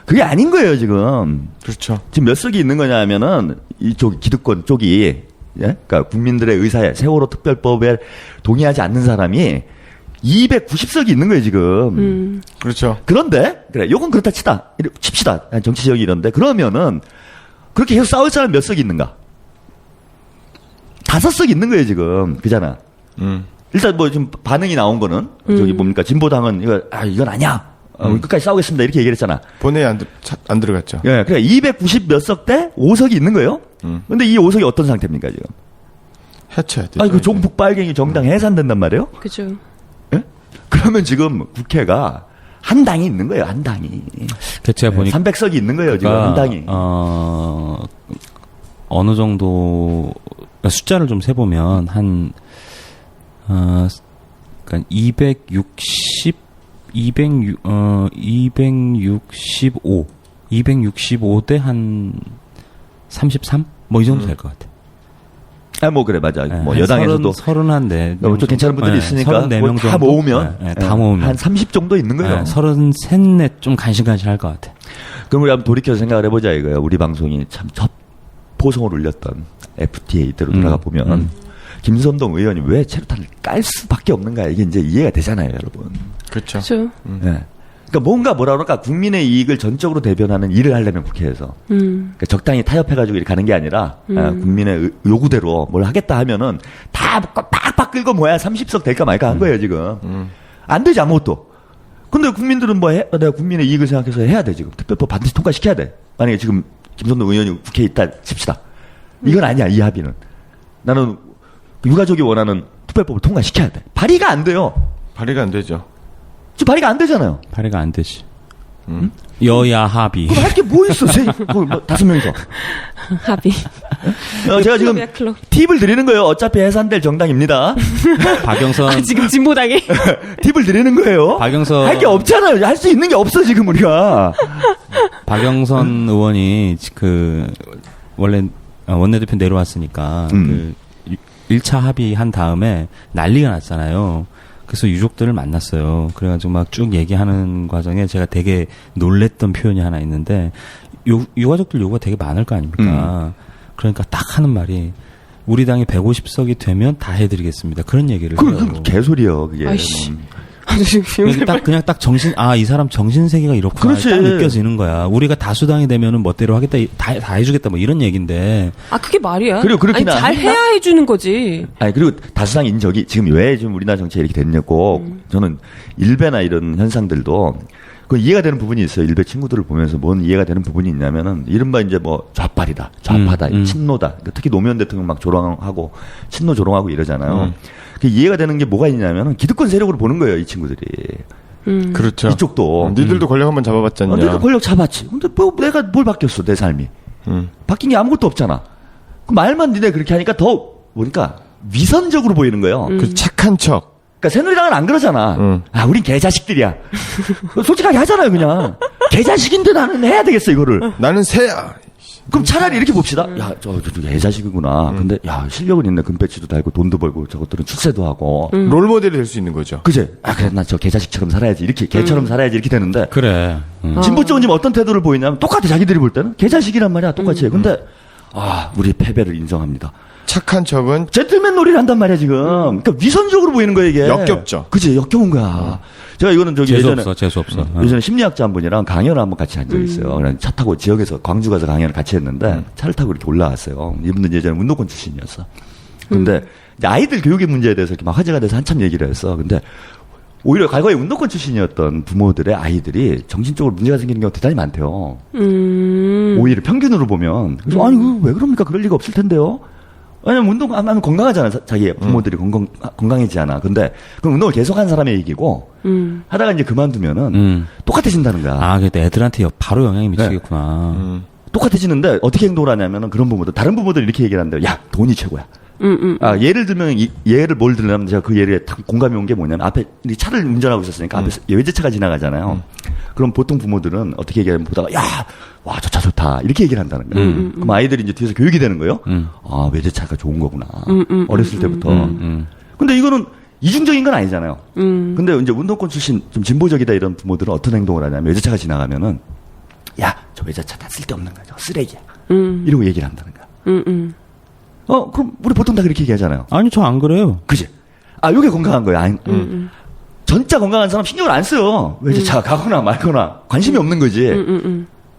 그게 아닌 거예요 지금. 그렇죠. 지금 몇 석이 있는 거냐면은 이쪽 기득권 쪽이 예? 그러니까 국민들의 의사에 세월호 특별법에 동의하지 않는 사람이 290석이 있는 거예요 지금. 그렇죠. 그런데 그래 요건 그렇다 칩시다 정치적이 이런데 그러면은 그렇게 계속 싸울 사람 몇 석이 있는가? 5석 있는 거예요 지금 그잖아. 일단 뭐 지금 반응이 나온 거는 저기 뭡니까 진보당은 이건 아니야. 우리 끝까지 싸우겠습니다 이렇게 얘기를 했잖아. 본회의 안 들어갔죠. 예, 그래 290 몇 석 대 5석이 있는 거예요. 근데 이 5석이 어떤 상태입니까 지금? 해체해야 되죠. 그 종북 빨갱이 정당 해산된단 말이에요? 그죠. 예? 그러면 지금 국회가 한 당이 있는 거예요 한 당이. 제가 보니까 300석이 있는 거예요 지금 한 당이. 어느 정도 그러니까 숫자를 좀 세보면 한 그러니까 265대 한 33? 뭐 이 정도 될 것 같아. 뭐 그래 맞아. 네, 뭐 한 여당에서도 31대. 좀 괜찮은 분들이 있으니까 34명 뭐 다 정도? 모으면 네, 다 모으면 한 30 정도 있는 거예요. 33, 4 좀 간신간신 할 것 같아. 그럼 우리 한번 돌이켜서 생각을 해보자 이거예요. 우리 방송이 참 첫 포성을 울렸던 FTA 때로 돌아가 보면 김선동 의원이 왜 체류탄을 깔 수밖에 없는가 이게 이제 이해가 되잖아요, 여러분. 그렇죠. 그죠. 네. 그러니까 뭔가 뭐라 그럴까 국민의 이익을 전적으로 대변하는 일을 하려면 국회에서 그러니까 적당히 타협해가지고 이렇게 가는 게 아니라 국민의 요구대로 뭘 하겠다 하면은 다 빡빡 끌고 뭐야 30석 될까 말까 한 거예요 지금. 안 되지 아무것도. 근데 국민들은 뭐 내가 국민의 이익을 생각해서 해야 돼 지금 특별법 반드시 통과시켜야 돼. 만약에 지금 김선동 의원이 국회에 있다 칩시다. 이건 아니야 이 합의는. 나는 유가족이 원하는 특별법을 통과시켜야 돼. 발의가 안 돼요. 발의가 안 되죠. 지금 발의가 안 되잖아요. 발의가 안 되지. 여야 합의. 그럼 할 게 뭐 있어? 뭐 5명이서. 합의. 제가 지금 클럽이야, 클럽. 팁을 드리는 거예요. 어차피 해산될 정당입니다. 박영선 아, 지금 진보당에. 팁을 드리는 거예요. 박영선 할 게 없잖아요. 할 수 있는 게 없어 지금 우리가. 박영선 의원이 그 원래 원내대표 내려왔으니까 그 1차 합의한 다음에 난리가 났잖아요. 그래서 유족들을 만났어요. 그래가지고 막 쭉 얘기하는 과정에 제가 되게 놀랬던 표현이 하나 있는데 유가족들 요구가 되게 많을 거 아닙니까? 그러니까 딱 하는 말이 우리 당이 150석이 되면 다 해드리겠습니다. 그런 얘기를 해요. 그 개소리요 그게. 아이씨. 그냥 딱 이 사람 정신 세계가 이렇구나. 그렇지. 딱 느껴지는 거야. 우리가 다수당이 되면은 멋대로 하겠다, 다 해주겠다, 뭐 이런 얘기인데. 아, 그게 말이야. 그리고 그렇긴 아니, 잘 한다? 해야 해주는 거지. 아니 그리고 다수당 인적이 지금 왜 지금 우리나라 정치가 이렇게 됐냐고 저는 일베나 이런 현상들도 그 이해가 되는 부분이 있어요. 일베 친구들을 보면서 뭔 이해가 되는 부분이 있냐면은 이른바 이제 뭐 좌빨이다, 좌파다, 친노다. 그러니까 특히 노무현 대통령 막 조롱하고 친노 조롱하고 이러잖아요. 그 이해가 되는 게 뭐가 있냐면은 기득권 세력으로 보는 거예요, 이 친구들이. 그렇죠. 이쪽도. 니들도 권력 한번 잡아봤잖냐. 내가 권력 잡았지. 근데 뭐 내가 뭘 바뀌었어, 내 삶이. 바뀐 게 아무것도 없잖아. 그 말만 니네 그렇게 하니까 더 뭐니까 위선적으로 보이는 거예요. 그 착한 척. 그러니까 새누리당은 안 그러잖아. 아, 우린 개자식들이야. 솔직하게 하잖아요, 그냥. 개자식인데 나는 해야 되겠어, 이거를. 나는 새야. 그럼 차라리 이렇게 봅시다. 야, 저 개자식이구나. 근데, 야, 실력은 있네. 금배지도 달고 돈도 벌고 저것들은 출세도 하고. 롤 모델이 될 수 있는 거죠. 그제? 아, 그래, 나 저 개자식처럼 살아야지. 이렇게, 개처럼 살아야지. 이렇게 되는데. 그래. 진보 쪽은 지금 어떤 태도를 보이냐면 똑같아, 자기들이 볼 때는. 개자식이란 말이야, 똑같이 해. 근데, 아, 우리 패배를 인정합니다. 착한 척은 젠틀맨 놀이를 한단 말이야, 지금. 그러니까 위선적으로 보이는 거야, 이게. 역겹죠. 그치, 역겨운 거야. 제가 이거는 저기 재수 없어. 예전에 심리학자 한 분이랑 강연을 한번 같이 한 적이 있어요. 그냥 차 타고 지역에서 광주 가서 강연을 같이 했는데 차를 타고 이렇게 올라왔어요. 이분은 예전에 운동권 출신이었어. 근데 이제 아이들 교육의 문제에 대해서 이렇게 막 화제가 돼서 한참 얘기를 했어. 근데 오히려 과거에 운동권 출신이었던 부모들의 아이들이 정신적으로 문제가 생기는 경우가 대단히 많대요. 오히려 평균으로 보면. 그래서 아니, 왜 그럽니까? 그럴 리가 없을 텐데요. 왜냐면 운동 안 하면 건강하잖아. 자기 부모들이 건강해지지 않아. 근데 그럼 운동을 계속한 사람의 얘기고 하다가 이제 그만두면은 똑같아진다는 거야. 아, 근데 애들한테 바로 영향이 미치겠구나. 똑같아지는데 어떻게 행동을 하냐면은 그런 부모들, 다른 부모들이 이렇게 얘기를 한대요. 야, 돈이 최고야. 아, 예를 들면 예를 뭘 들냐면 제가 그 예에 딱 공감이 온 게 뭐냐면 앞에 차를 운전하고 있었으니까 앞에 외제차가 지나가잖아요. 그럼 보통 부모들은 어떻게 얘기하면 보다가 야, 와, 저 차 좋다. 이렇게 얘기를 한다는 거예요. 그럼 아이들이 이제 뒤에서 교육이 되는 거예요. 아, 외제차가 좋은 거구나. 어렸을 때부터. 근데 이거는 이중적인 건 아니잖아요. 근데 이제 운동권 출신 좀 진보적이다 이런 부모들은 어떤 행동을 하냐면 외제차가 지나가면은 야, 저 외제차 다 쓸데없는 거야. 저 쓰레기야. 이러고 얘기를 한다는 거야. 그럼 우리 보통 다 그렇게 얘기하잖아요. 아니, 저 안 그래요. 그지? 아, 요게 건강한 거야. 아니, 전짜 건강한 사람 신경을 안 써요. 외제차 가거나 말거나 관심이 없는 거지.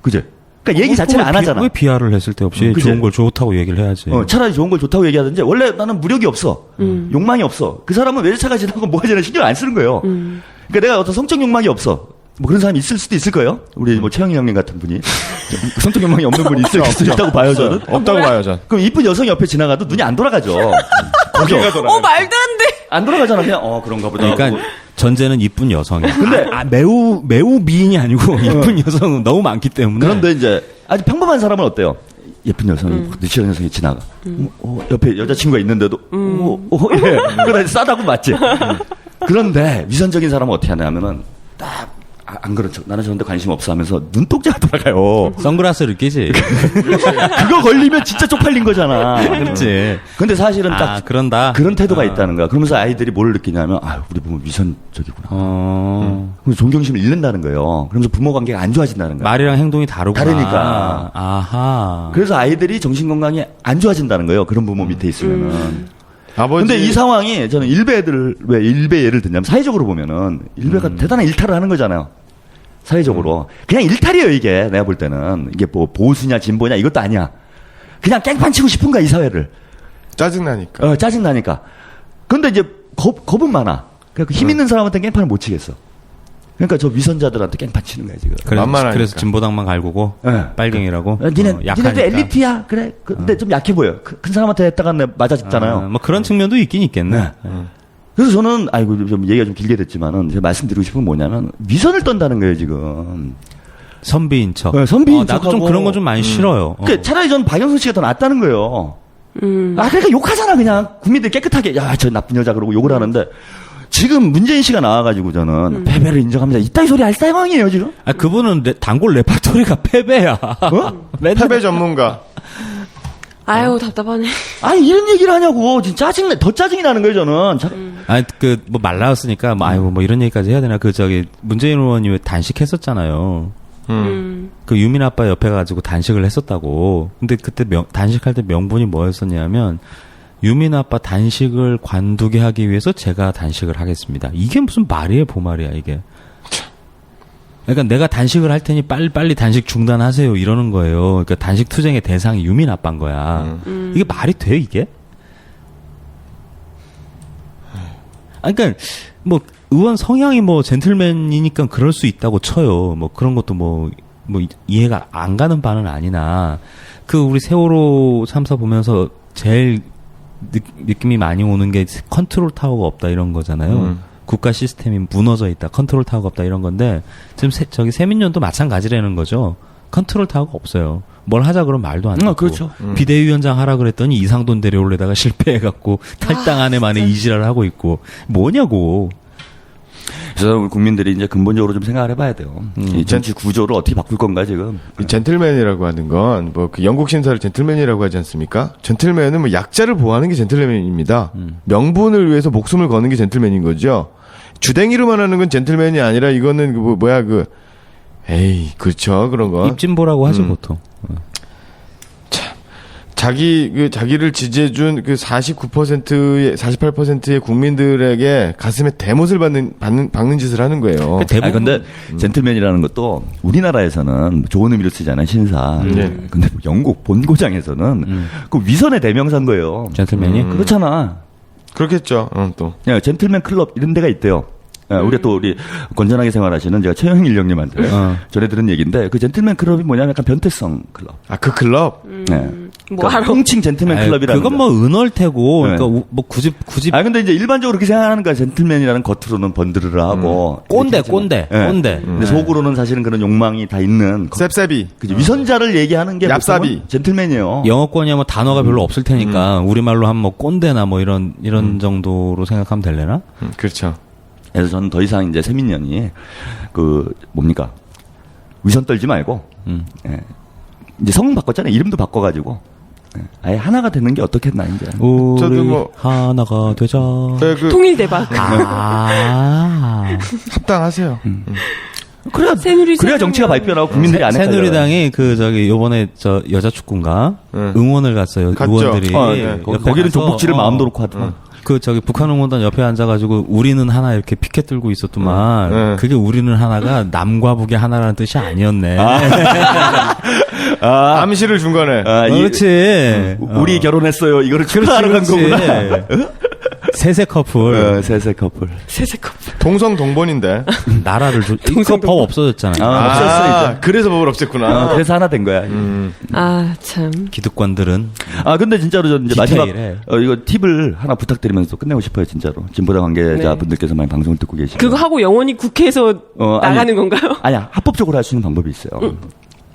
그지? 그러니까 얘기 자체를 안 하잖아. 왜 비하를 했을 때 없이 그치? 좋은 걸 좋다고 얘기를 해야지. 차라리 좋은 걸 좋다고 얘기하든지 원래 나는 무력이 없어. 욕망이 없어. 그 사람은 외제차가 지나고 뭐가 지나 신경 안 쓰는 거예요. 그러니까 내가 어떤 성적 욕망이 없어. 뭐 그런 사람이 있을 수도 있을 거예요. 우리 뭐 최영희 형님 같은 분이 성적 욕망이 없는 분이 있을 수도 있다고 봐요, 저는. 없다고 봐요, 전. 그럼 이쁜 여성이 옆에 지나가도 눈이 안 돌아가죠. 거기가 돌아요. 말도 안 돼. 안 돌아가잖아. 그냥 그런가 보다. 그러니까 전제는 이쁜 여성이야. 근데 매우 미인이 아니고 이쁜 여성은 너무 많기 때문에. 그런데 이제 아주 평범한 사람은 어때요? 예쁜 여성이 느끼한 여성이 지나가. 옆에 여자친구가 있는데도 이래. 그래 싸다고 맞지. 그런데 위선적인 사람은 어떻게 하냐면은 딱 안 그런 척. 나는 저런데 관심 없어 하면서 눈동자가 돌아가요. 선글라스를 끼지. 그거 걸리면 진짜 쪽팔린 거잖아. 그렇지. 근데 사실은 딱 그런다. 그런 태도가 있다는 거야. 그러면서 아이들이 뭘 느끼냐면 우리 부모 위선적이구나. 그래서 존경심을 잃는다는 거예요. 그러면서 부모 관계가 안 좋아진다는 거야. 말이랑 행동이 다르구나. 다르니까. 아하. 그래서 아이들이 정신 건강이 안 좋아진다는 거예요. 그런 부모 밑에 있으면은. 아버지. 근데 이 상황이 저는 일베 애들을 왜 일베 예를 들냐면 사회적으로 보면은 일베가 대단한 일탈을 하는 거잖아요. 사회적으로. 그냥 일탈이에요, 이게. 내가 볼 때는. 이게 뭐 보수냐, 진보냐, 이것도 아니야. 그냥 깽판 치고 싶은 거야, 이 사회를. 짜증나니까. 짜증나니까. 근데 이제 겁은 많아. 그러니까 힘 있는 사람한테 깽판을 못 치겠어. 그러니까 저 위선자들한테 깽판 치는 거야, 지금. 만만하니까. 그래서 진보당만 갈구고 네. 빨갱이라고. 니네도 약하니까. 엘리트야. 그래. 근데 좀 약해 보여. 큰 사람한테 했다가 맞아 죽잖아요. 뭐 그런 측면도 있긴 있겠네. 네. 그래서 저는 좀 얘기가 좀 길게 됐지만은 제가 말씀드리고 싶은 건 뭐냐면 위선을 떤다는 거예요, 지금. 선비인 척. 네, 선비인 나도 좀 척하고. 그런 거 좀 많이 싫어요. 그러니까 차라리 전 박영선 씨가 더 낫다는 거예요. 그러니까 욕하잖아, 그냥. 국민들 깨끗하게. 야, 저 나쁜 여자 그러고 욕을 하는데. 지금 문재인 씨가 나와가지고 저는 패배를 인정합니다. 이따위 소리 할 상황이에요, 지금. 그분은 단골 레파토리가 패배야. 패배 전문가. 아유, 답답하네. 아니, 이런 얘기를 하냐고. 진짜 더 짜증이 나는 거예요, 저는. 뭐 말 나왔으니까, 뭐 이런 얘기까지 해야 되나. 문재인 의원이 왜 단식했었잖아요. 그 유민 아빠 옆에 가지고 단식을 했었다고. 근데 그때 단식할 때 명분이 뭐였었냐면, 유민 아빠 단식을 관두게 하기 위해서 제가 단식을 하겠습니다. 이게 무슨 말이에요, 보말이야, 이게. 그러니까 내가 단식을 할 테니 빨리 단식 중단하세요, 이러는 거예요. 그러니까 단식 투쟁의 대상이 유민 아빠인 거야. 이게 말이 돼, 이게? 그러니까 뭐 의원 성향이 뭐 젠틀맨이니까 그럴 수 있다고 쳐요. 뭐 그런 것도 뭐 이해가 안 가는 바는 아니나 우리 세월호 참사 보면서 제일 느낌이 많이 오는 게 컨트롤 타워가 없다 이런 거잖아요. 국가 시스템이 무너져 있다. 컨트롤 타워가 없다 이런 건데 지금 세민연도 마찬가지라는 거죠. 컨트롤 타워가 없어요. 뭘 하자 그러면 말도 안 듣고. 그렇죠. 비대위원장 하라 그랬더니 이상돈 데려올래다가 실패해갖고 탈당 안에 만에 이지랄을 하고 있고 뭐냐고. 그래서 우리 국민들이 이제 근본적으로 좀 생각을 해봐야 돼요. 이 정치 구조를 어떻게 바꿀 건가 지금. 이 젠틀맨이라고 하는 건 뭐 그 영국 신사를 젠틀맨이라고 하지 않습니까? 젠틀맨은 뭐 약자를 보호하는 게 젠틀맨입니다. 명분을 위해서 목숨을 거는 게 젠틀맨인 거죠. 주댕이로만 하는 건 젠틀맨이 아니라 이거는 에이 그렇죠 그런 거. 입진보라고 하지 보통. 자기를 지지해준 48%의 국민들에게 가슴에 대못을 박는 짓을 하는 거예요. 근데 젠틀맨이라는 것도 우리나라에서는 좋은 의미로 쓰잖아요, 신사. 근데 영국 본고장에서는 그 위선의 대명사인 거예요. 젠틀맨이? 그렇잖아. 그렇겠죠. 또. 젠틀맨 클럽 이런 데가 있대요. 우리 건전하게 생활하시는 제가 최영일 일령님한테 전해 들은 얘기인데 그 젠틀맨 클럽이 뭐냐면 약간 변태성 클럽. 그 클럽? 네. 그러니까 꽁칭 젠틀맨 클럽이라는 그건 뭐 은얼태고 그러니까 뭐 굳이 근데 이제 일반적으로 그렇게 생각하는 거야. 젠틀맨이라는 겉으로는 번드르르하고 꼰대. 근데 속으로는 사실은 그런 욕망이 다 있는 셉셉이. 그죠. 위선자를 얘기하는 게 얍삽이. 젠틀맨이에요. 영어권이야 뭐 단어가 별로 없을 테니까 우리말로 하면 뭐 꼰대나 뭐 이런 정도로 생각하면 될래나? 그렇죠. 그래서 저는 더 이상 이제 세민연이 위선 떨지 말고 이제 성은 바꿨잖아요. 이름도 바꿔가지고 아예 하나가 되는 게 어떻겠나 이제. 우리 저도 하나가 되자. 네, 통일대박. 합당하세요. 그래야 정치가 발표하고 국민들이 안 헷갈려요. 새누리당이 요번에 여자 축구인가 응원을 갔어요. 갔죠. 의원들이 거기는 조복지를 마음도 놓고 하더만. 북한 응원단 옆에 앉아가지고 우리는 하나 이렇게 피켓 들고 있었더만 그게 우리는 하나가 남과 북의 하나라는 뜻이 아니었네. 암시를 준 거네. 그렇지. 우리 결혼했어요. 이거를 축하하러 간 거구나. 세세 커플. 세세 커플. 동성 동본인데. 나라를 법 없어졌잖아요. 없었어, 그래서 법을 없앴구나. 그래서 하나 된 거야. 참. 기득권들은. 근데 진짜로 저는 이제 마지막 디테일해. 이거 팁을 하나 부탁드리면서 끝내고 싶어요, 진짜로. 진보당 관계자분들께서 많이 방송을 듣고 계시고. 그거 하고 영원히 국회에서 나가는 건가요? 아니야, 합법적으로 할 수 있는 방법이 있어요.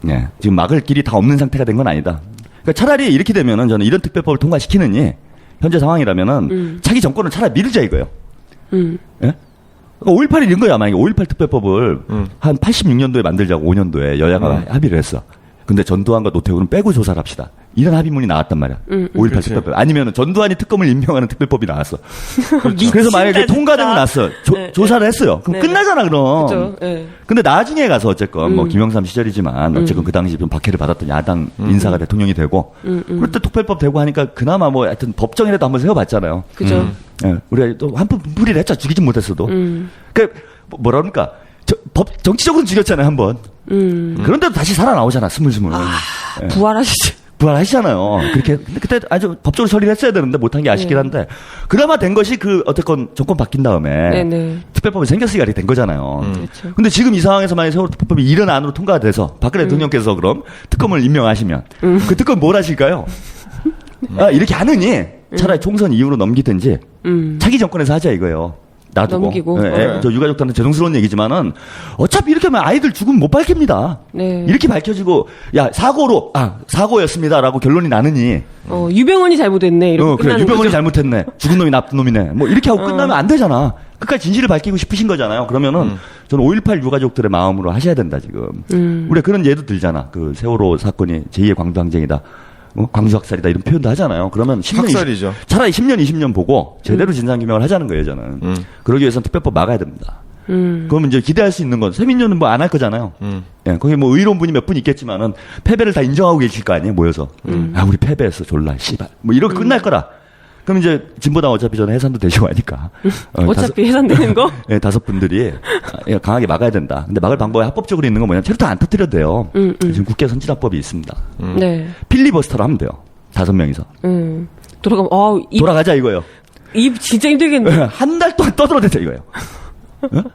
네, 지금 막을 길이 다 없는 상태가 된 건 아니다. 그러니까 차라리 이렇게 되면은 저는 이런 특별법을 통과시키느니 현재 상황이라면은 자기 정권을 차라리 밀자 이거예요. 예? 5.18이 이런 거야. 만약에 5.18 특별법을 한 86년도에 만들자고 5년도에 여야가 합의를 했어. 근데 전두환과 노태우는 빼고 조사를 합시다. 이런 합의문이 나왔단 말이야. 5.18 특별법. 아니면 전두환이 특검을 임명하는 특별법이 나왔어. 그래서 만약에 통과되고 났어. 조사를 했어요. 그럼 끝나잖아, 그럼. 그렇죠. 네. 근데 나중에 가서 어쨌건 김영삼 시절이지만 어쨌건 그 당시 좀 박해를 받았던 야당 인사가 대통령이 되고 그럴 때 특별법 되고 하니까 그나마 뭐 하여튼 법정이라도 한번 세워봤잖아요. 그죠. 예, 우리가 또 한 푼 풀이를 했죠. 죽이진 못했어도. 그 뭐라 그럽니까? 정치적으로는 죽였잖아요, 한 번. 그런데도 다시 살아나오잖아, 스물스물. 예. 부활하시죠. 부활하시잖아요. 그렇게. 근데 그때 아주 법적으로 처리를 했어야 되는데 못한 게 아쉽긴 한데. 그나마 된 것이 어쨌건 정권 바뀐 다음에. 네네. 특별법이 생겼으니까 이렇게 된 거잖아요. 그렇죠. 근데 지금 이 상황에서 만약에 세월호 특별법이 1년 안으로 통과가 돼서 박근혜 대통령께서 그럼 특검을 임명하시면 그 특검 뭘 하실까요? 이렇게 하느니 차라리 총선 이후로 넘기든지 차기 정권에서 하자 이거예요. 놔두고. 넘기고. 저 유가족들한테 죄송스러운 얘기지만은 어차피 이렇게 하면 아이들 죽으면 못 밝힙니다. 네. 이렇게 밝혀지고 사고였습니다라고 결론이 나느니 유병헌이 잘못했네. 이렇게 그래 끝나는 유병헌이 거죠. 잘못했네. 죽은 놈이 나쁜 놈이네. 뭐 이렇게 하고 끝나면 안 되잖아. 끝까지 진실을 밝히고 싶으신 거잖아요. 그러면은 저는 5.18 유가족들의 마음으로 하셔야 된다 지금. 우리가 그런 예도 들잖아. 그 세월호 사건이 제2의 광주항쟁이다. 광주학살이다 이런 표현도 하잖아요. 그러면 10년, 학살이죠. 차라리 10년, 20년 보고 제대로 진상규명을 하자는 거예요, 저는. 그러기 위해서는 특별법 막아야 됩니다. 그러면 이제 기대할 수 있는 건 세민료는 뭐 안 할 거잖아요. 예, 거기 뭐 의료원분이 몇 분 있겠지만은 패배를 다 인정하고 계실 거 아니에요, 모여서. 우리 패배했어, 졸라, 씨발. 뭐 이렇게 끝날 거라. 그럼 이제 진보당 어차피 저는 해산도 되시고 하니까. 어차피 해산되는 거? 예, 5분들이 강하게 막아야 된다. 근데 막을 방법이 합법적으로 있는 건 뭐냐면 체류탄 안 터뜨려도 돼요. 지금 국회 선진화법이 있습니다. 네. 필리버스터로 하면 돼요. 5명이서. 돌아가면, 돌아가자 이거예요. 입 진짜 힘들겠네. 한 달 동안 떠들어대자 이거예요.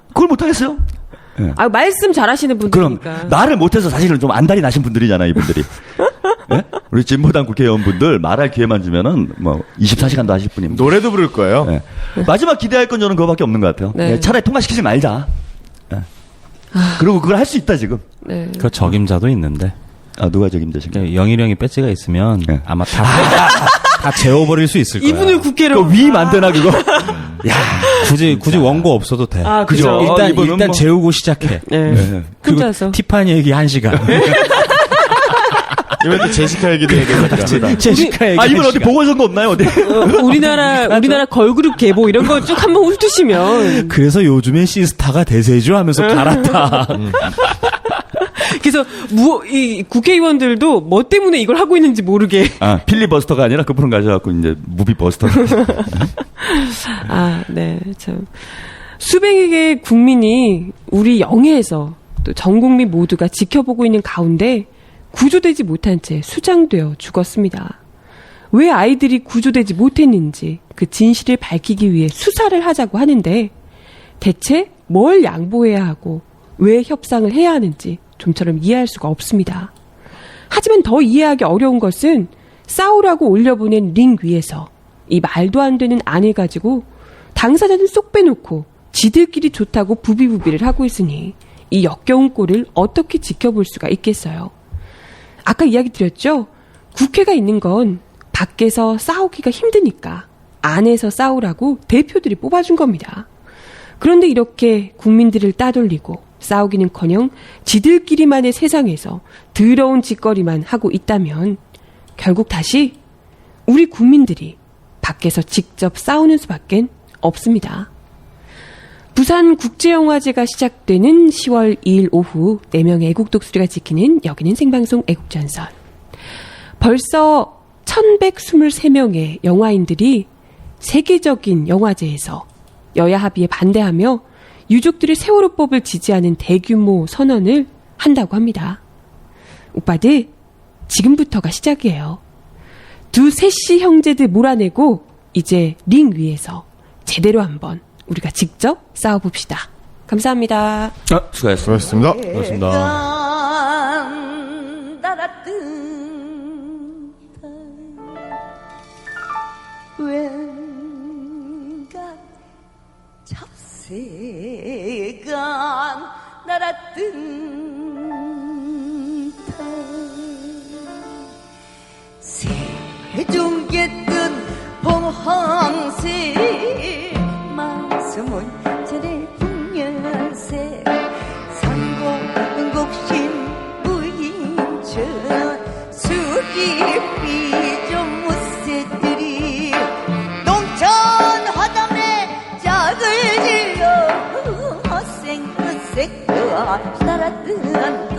그걸 못하겠어요? 네. 말씀 잘하시는 그럼 분들이니까. 말을 못해서 사실은 좀 안달이 나신 분들이잖아요, 이분들이. 네? 우리 진보당 국회의원분들 말할 기회만 주면은 뭐 24시간도 하실 분입니다. 노래도 부를 거예요. 네. 마지막 기대할 건 저는 그거밖에 없는 것 같아요. 네. 네, 차라리 통과시키지 말자. 네. 그리고 그걸 할 수 있다 지금. 네. 그 적임자도 있는데. 누가 적임자신가요? 그러니까 영일형이 배지가 있으면 네. 아마 다 재워버릴 수 있을 거야. 이분을 국회로. 그거 위 만드나 그거? 야, 굳이 원고 없어도 돼. 그죠. 일단 뭐. 재우고 시작해. 네. 그리고 혼자서. 티파니 얘기 1시간. 이번 또 제시카 얘기도 해야 제시카 얘기. 이분 어디 보궐선거 없나요 어디? 우리나라 걸그룹 계보 이런 거 쭉 한번 훑으시면. 그래서 요즘엔 시스타가 대세죠 하면서 갈았다. 그래서 이 국회의원들도 뭐 때문에 이걸 하고 있는지 모르게. 필리버스터가 아니라 그 프로그램 가져갖고 이제 무비버스터. 네, 참. 수백여 개의 국민이 우리 영예에서 또 전 국민 모두가 지켜보고 있는 가운데 구조되지 못한 채 수장되어 죽었습니다. 왜 아이들이 구조되지 못했는지 그 진실을 밝히기 위해 수사를 하자고 하는데 대체 뭘 양보해야 하고 왜 협상을 해야 하는지 좀처럼 이해할 수가 없습니다. 하지만 더 이해하기 어려운 것은 싸우라고 올려보낸 링 위에서 이 말도 안 되는 안을 가지고 당사자는 쏙 빼놓고 지들끼리 좋다고 부비부비를 하고 있으니 이 역겨운 꼴을 어떻게 지켜볼 수가 있겠어요. 아까 이야기 드렸죠? 국회가 있는 건 밖에서 싸우기가 힘드니까 안에서 싸우라고 대표들이 뽑아준 겁니다. 그런데 이렇게 국민들을 따돌리고 싸우기는커녕 지들끼리만의 세상에서 더러운 짓거리만 하고 있다면 결국 다시 우리 국민들이 밖에서 직접 싸우는 수밖에 없습니다. 부산국제영화제가 시작되는 10월 2일 오후 4명의 애국 독수리가 지키는 여기는 생방송 애국전선. 벌써 1123명의 영화인들이 세계적인 영화제에서 여야 합의에 반대하며 유족들의 세월호법을 지지하는 대규모 선언을 한다고 합니다. 오빠들, 지금부터가 시작이에요. 두 셋시 형제들 몰아내고 이제 링 위에서 제대로 한번 우리가 직접 싸워봅시다. 감사합니다. 수고하셨습니다. 고맙습니다. 잡새가 날았던 세종계 뜬 봉황새 말씀은 전에 풍년새 삼공곡신 무인천 수기비좀 무새들이 농촌 화담에 짝을 질러 헛생헛생 살았던